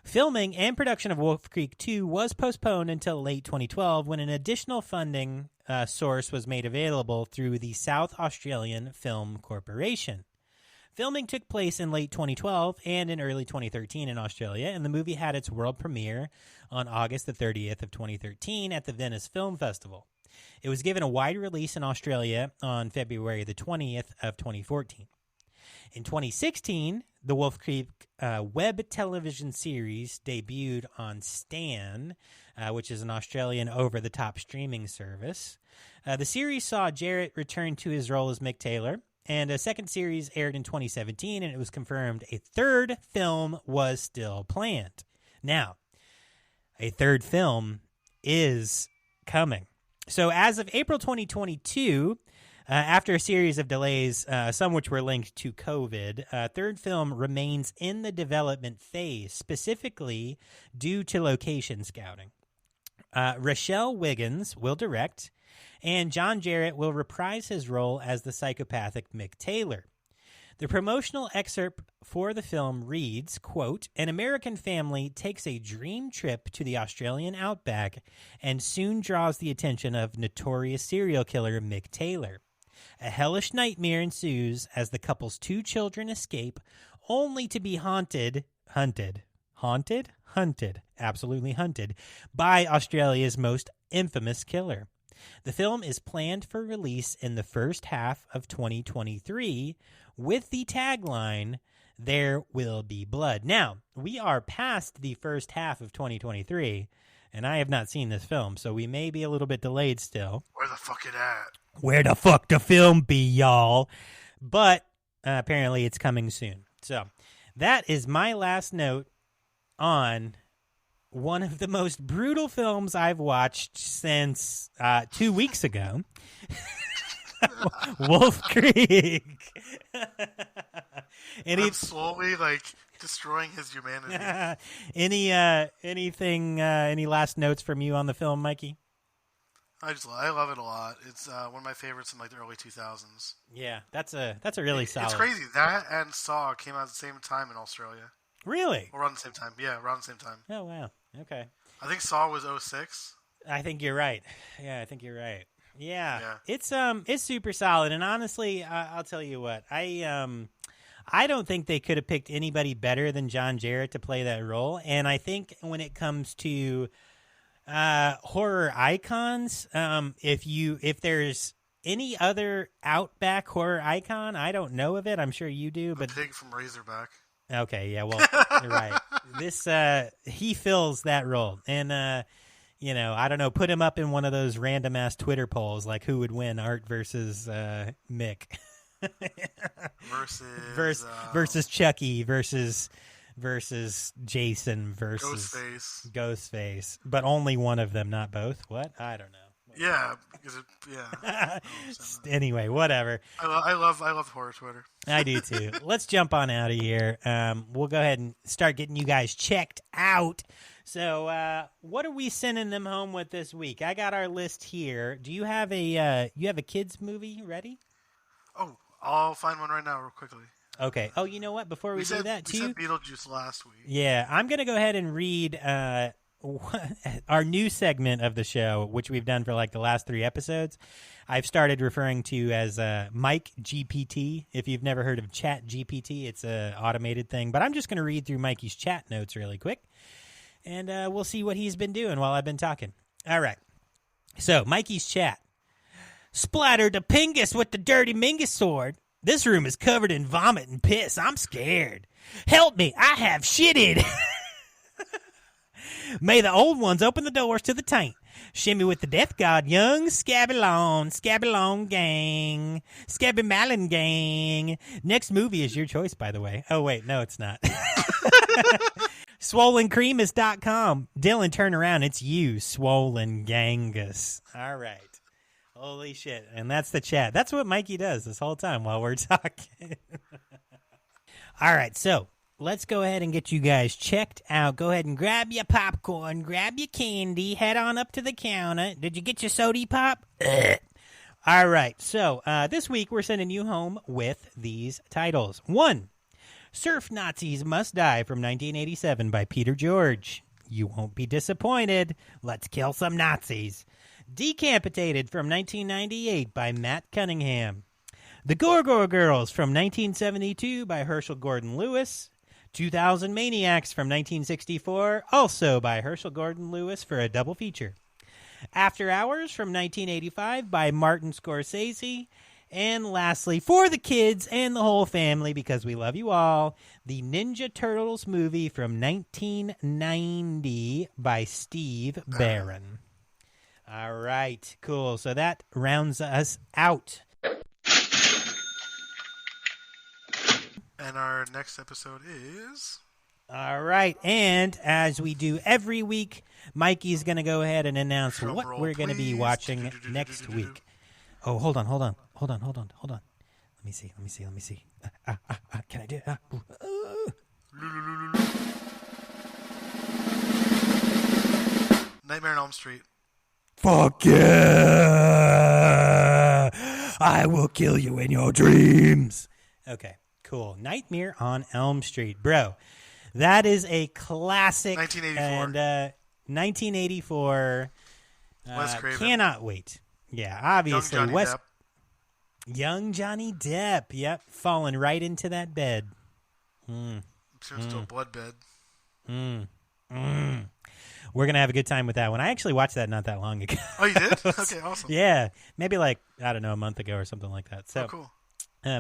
Filming and production of Wolf Creek 2 was postponed until late 2012 when an additional funding source was made available through the South Australian Film Corporation. Filming took place in late 2012 and in early 2013 in Australia, and the movie had its world premiere on August the 30th of 2013 at the Venice Film Festival. It was given a wide release in Australia on February the 20th of 2014. In 2016, the Wolf Creek web television series debuted on Stan, which is an Australian over-the-top streaming service. The series saw Jarratt return to his role as Mick Taylor, and a second series aired in 2017, and it was confirmed a third film was still planned. Now, a third film is coming. So as of April 2022, after a series of delays, some which were linked to COVID, a third film remains in the development phase, specifically due to location scouting. Rochelle Wiggins will direct, and John Jarratt will reprise his role as the psychopathic Mick Taylor. The promotional excerpt for the film reads, quote, "An American family takes a dream trip to the Australian outback and soon draws the attention of notorious serial killer Mick Taylor. A hellish nightmare ensues as the couple's two children escape, only to be hunted, absolutely hunted, by Australia's most infamous killer. The film is planned for release in the first half of 2023 with the tagline, 'There will be blood.'" Now, we are past the first half of 2023, and I have not seen this film, so we may be a little bit delayed still. Where the fuck it at? Where the fuck the film be, y'all? But apparently it's coming soon. So that is my last note on one of the most brutal films I've watched since 2 weeks ago. Wolf Creek. I'm slowly, destroying his humanity. Any last notes from you on the film, Mikey? I love it a lot. It's one of my favorites in the early 2000s. Yeah, that's a really solid. It's crazy. That and Saw came out at the same time in Australia. Really? Or around the same time. Yeah, around the same time. Oh, wow. Okay. I think Saw was 06. I think you're right. Yeah, I think you're right. Yeah. It's super solid, and honestly, I'll tell you what. I don't think they could have picked anybody better than John Jarratt to play that role, and I think when it comes to horror icons, if there's any other Outback horror icon, I don't know of it. I'm sure you do, but Pig from Razorback. Okay, yeah, well, you're right. This he fills that role, and I don't know, put him up in one of those random ass Twitter polls, like who would win, Art versus Mick, versus Chucky versus Jason versus Ghostface, but only one of them, not both. What? I don't know. Yeah, because Anyway, whatever. I love horror Twitter. I do too. Let's jump on out of here. We'll go ahead and start getting you guys checked out. So, what are we sending them home with this week? I got our list here. Do you have a kids movie ready? Oh, I'll find one right now, real quickly. Okay. Oh, you know what? Before we do that, we said Beetlejuice last week. Yeah, I'm gonna go ahead and read our new segment of the show, which we've done for like the last 3 episodes. I've started referring to as Mike GPT. If you've never heard of Chat GPT, it's an automated thing. But I'm just going to read through Mikey's chat notes really quick, and we'll see what he's been doing while I've been talking. All right. So, Mikey's chat. Splattered a Pingus with the dirty Mingus sword. This room is covered in vomit and piss. I'm scared. Help me. I have shitted. May the old ones open the doors to the taint. Shimmy with the death god, young Scabby-Long gang, Scabby Malin gang. Next movie is your choice, by the way. Oh, wait, no, it's not. SwollenCreamus.com. Dylan, turn around. It's you, Swollen Gangus. All right. Holy shit. And that's the chat. That's what Mikey does this whole time while we're talking. All right, so let's go ahead and get you guys checked out. Go ahead and grab your popcorn, grab your candy, head on up to the counter. Did you get your soda pop? All right, so this week we're sending you home with these titles. 1, Surf Nazis Must Die from 1987 by Peter George. You won't be disappointed. Let's kill some Nazis. Decapitated from 1998 by Matt Cunningham. The Gorgor Girls from 1972 by Herschel Gordon Lewis. 2000 Maniacs from 1964, also by Herschel Gordon Lewis for a double feature. After Hours from 1985 by Martin Scorsese. And lastly, for the kids and the whole family, because we love you all, the Ninja Turtles movie from 1990 by Steve Barron. All right, cool. So that rounds us out. And our next episode is... All right, and as we do every week, Mikey's going to go ahead and announce what we're going to be watching next week. Oh, hold on. Let me see. Can I do it? Nightmare on Elm Street. Fuck yeah! I will kill you in your dreams. Okay, cool. Nightmare on Elm Street. Bro, that is a classic. 1984. And 1984. Wes Craven. Cannot wait. Yeah, obviously. Young Johnny Depp. Young Johnny Depp. Yep, falling right into that bed. Turns to a blood bed. We're going to have a good time with that one. I actually watched that not that long ago. Oh, you did? Okay, awesome. Yeah, maybe like, I don't know, a month ago or something like that. So, cool.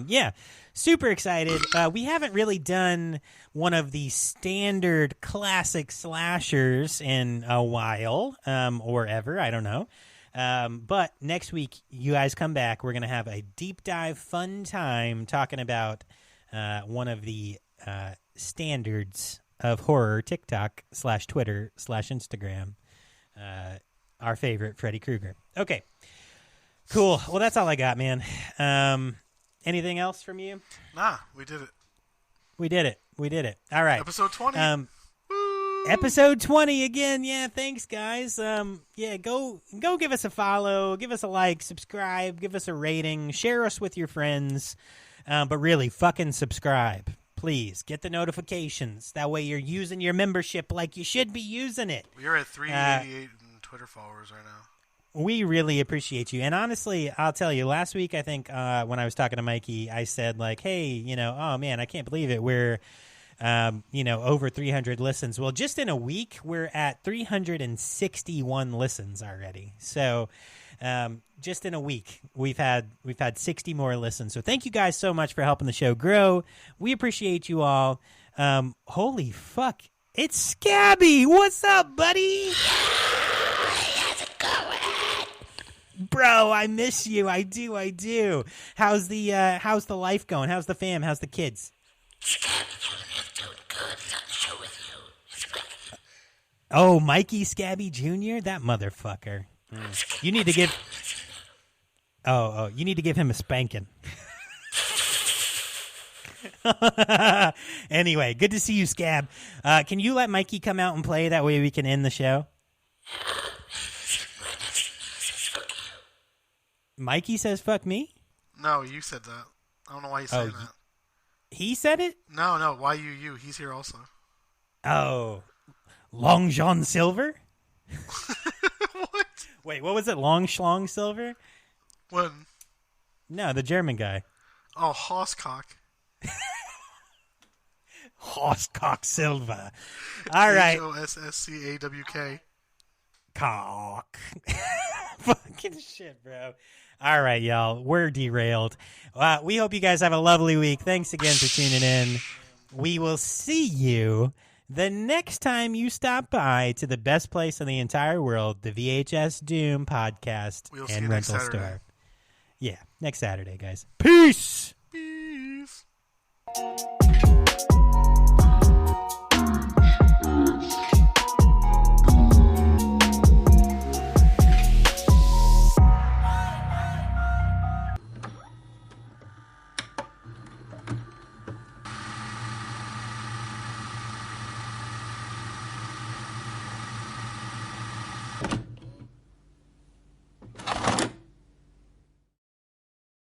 Yeah, super excited. We haven't really done one of the standard classic slashers in a while, or ever, I don't know. But next week, you guys come back. We're going to have a deep dive fun time talking about one of the standards of horror, TikTok / Twitter / Instagram, our favorite, Freddy Krueger. Okay, cool. Well, that's all I got, man. Anything else from you? Nah, we did it. We did it. All right. Episode 20. Episode 20 again. Yeah, thanks, guys. Yeah, go give us a follow, give us a like, subscribe, give us a rating, share us with your friends, but really, fucking subscribe. Please, get the notifications. That way you're using your membership like you should be using it. We're at 388 Twitter followers right now. We really appreciate you. And honestly, I'll tell you, last week, I think when I was talking to Mikey, I said, like, hey, oh, man, I can't believe it. We're, over 300 listens. Well, just in a week, we're at 361 listens already. So just in a week, we've had 60 more listens. So thank you guys so much for helping the show grow. We appreciate you all. Holy fuck. It's Scabby. What's up, buddy? bro, I miss you. I do. How's the life going? How's the fam? How's the kids? Oh, Mikey Scabby Jr., that motherfucker. You need to give. You need to give him a spanking. Anyway, good to see you, Scab. Can you let Mikey come out and play? That way we can end the show. Mikey says, "Fuck me." No, you said that. I don't know why you're saying that. He said it? No. Why you? He's here also. Oh. Long John Silver? What? Wait, what was it? Long Schlong Silver? When? No, the German guy. Oh, Hosscock. Hosscock Silva. All right. Hosscawk. Cock. Fucking shit, bro. All right, y'all. We're derailed. We hope you guys have a lovely week. Thanks again for tuning in. We will see you the next time you stop by to the best place in the entire world, the VHS Doom Podcast and rental store. Yeah, next Saturday, guys. Peace!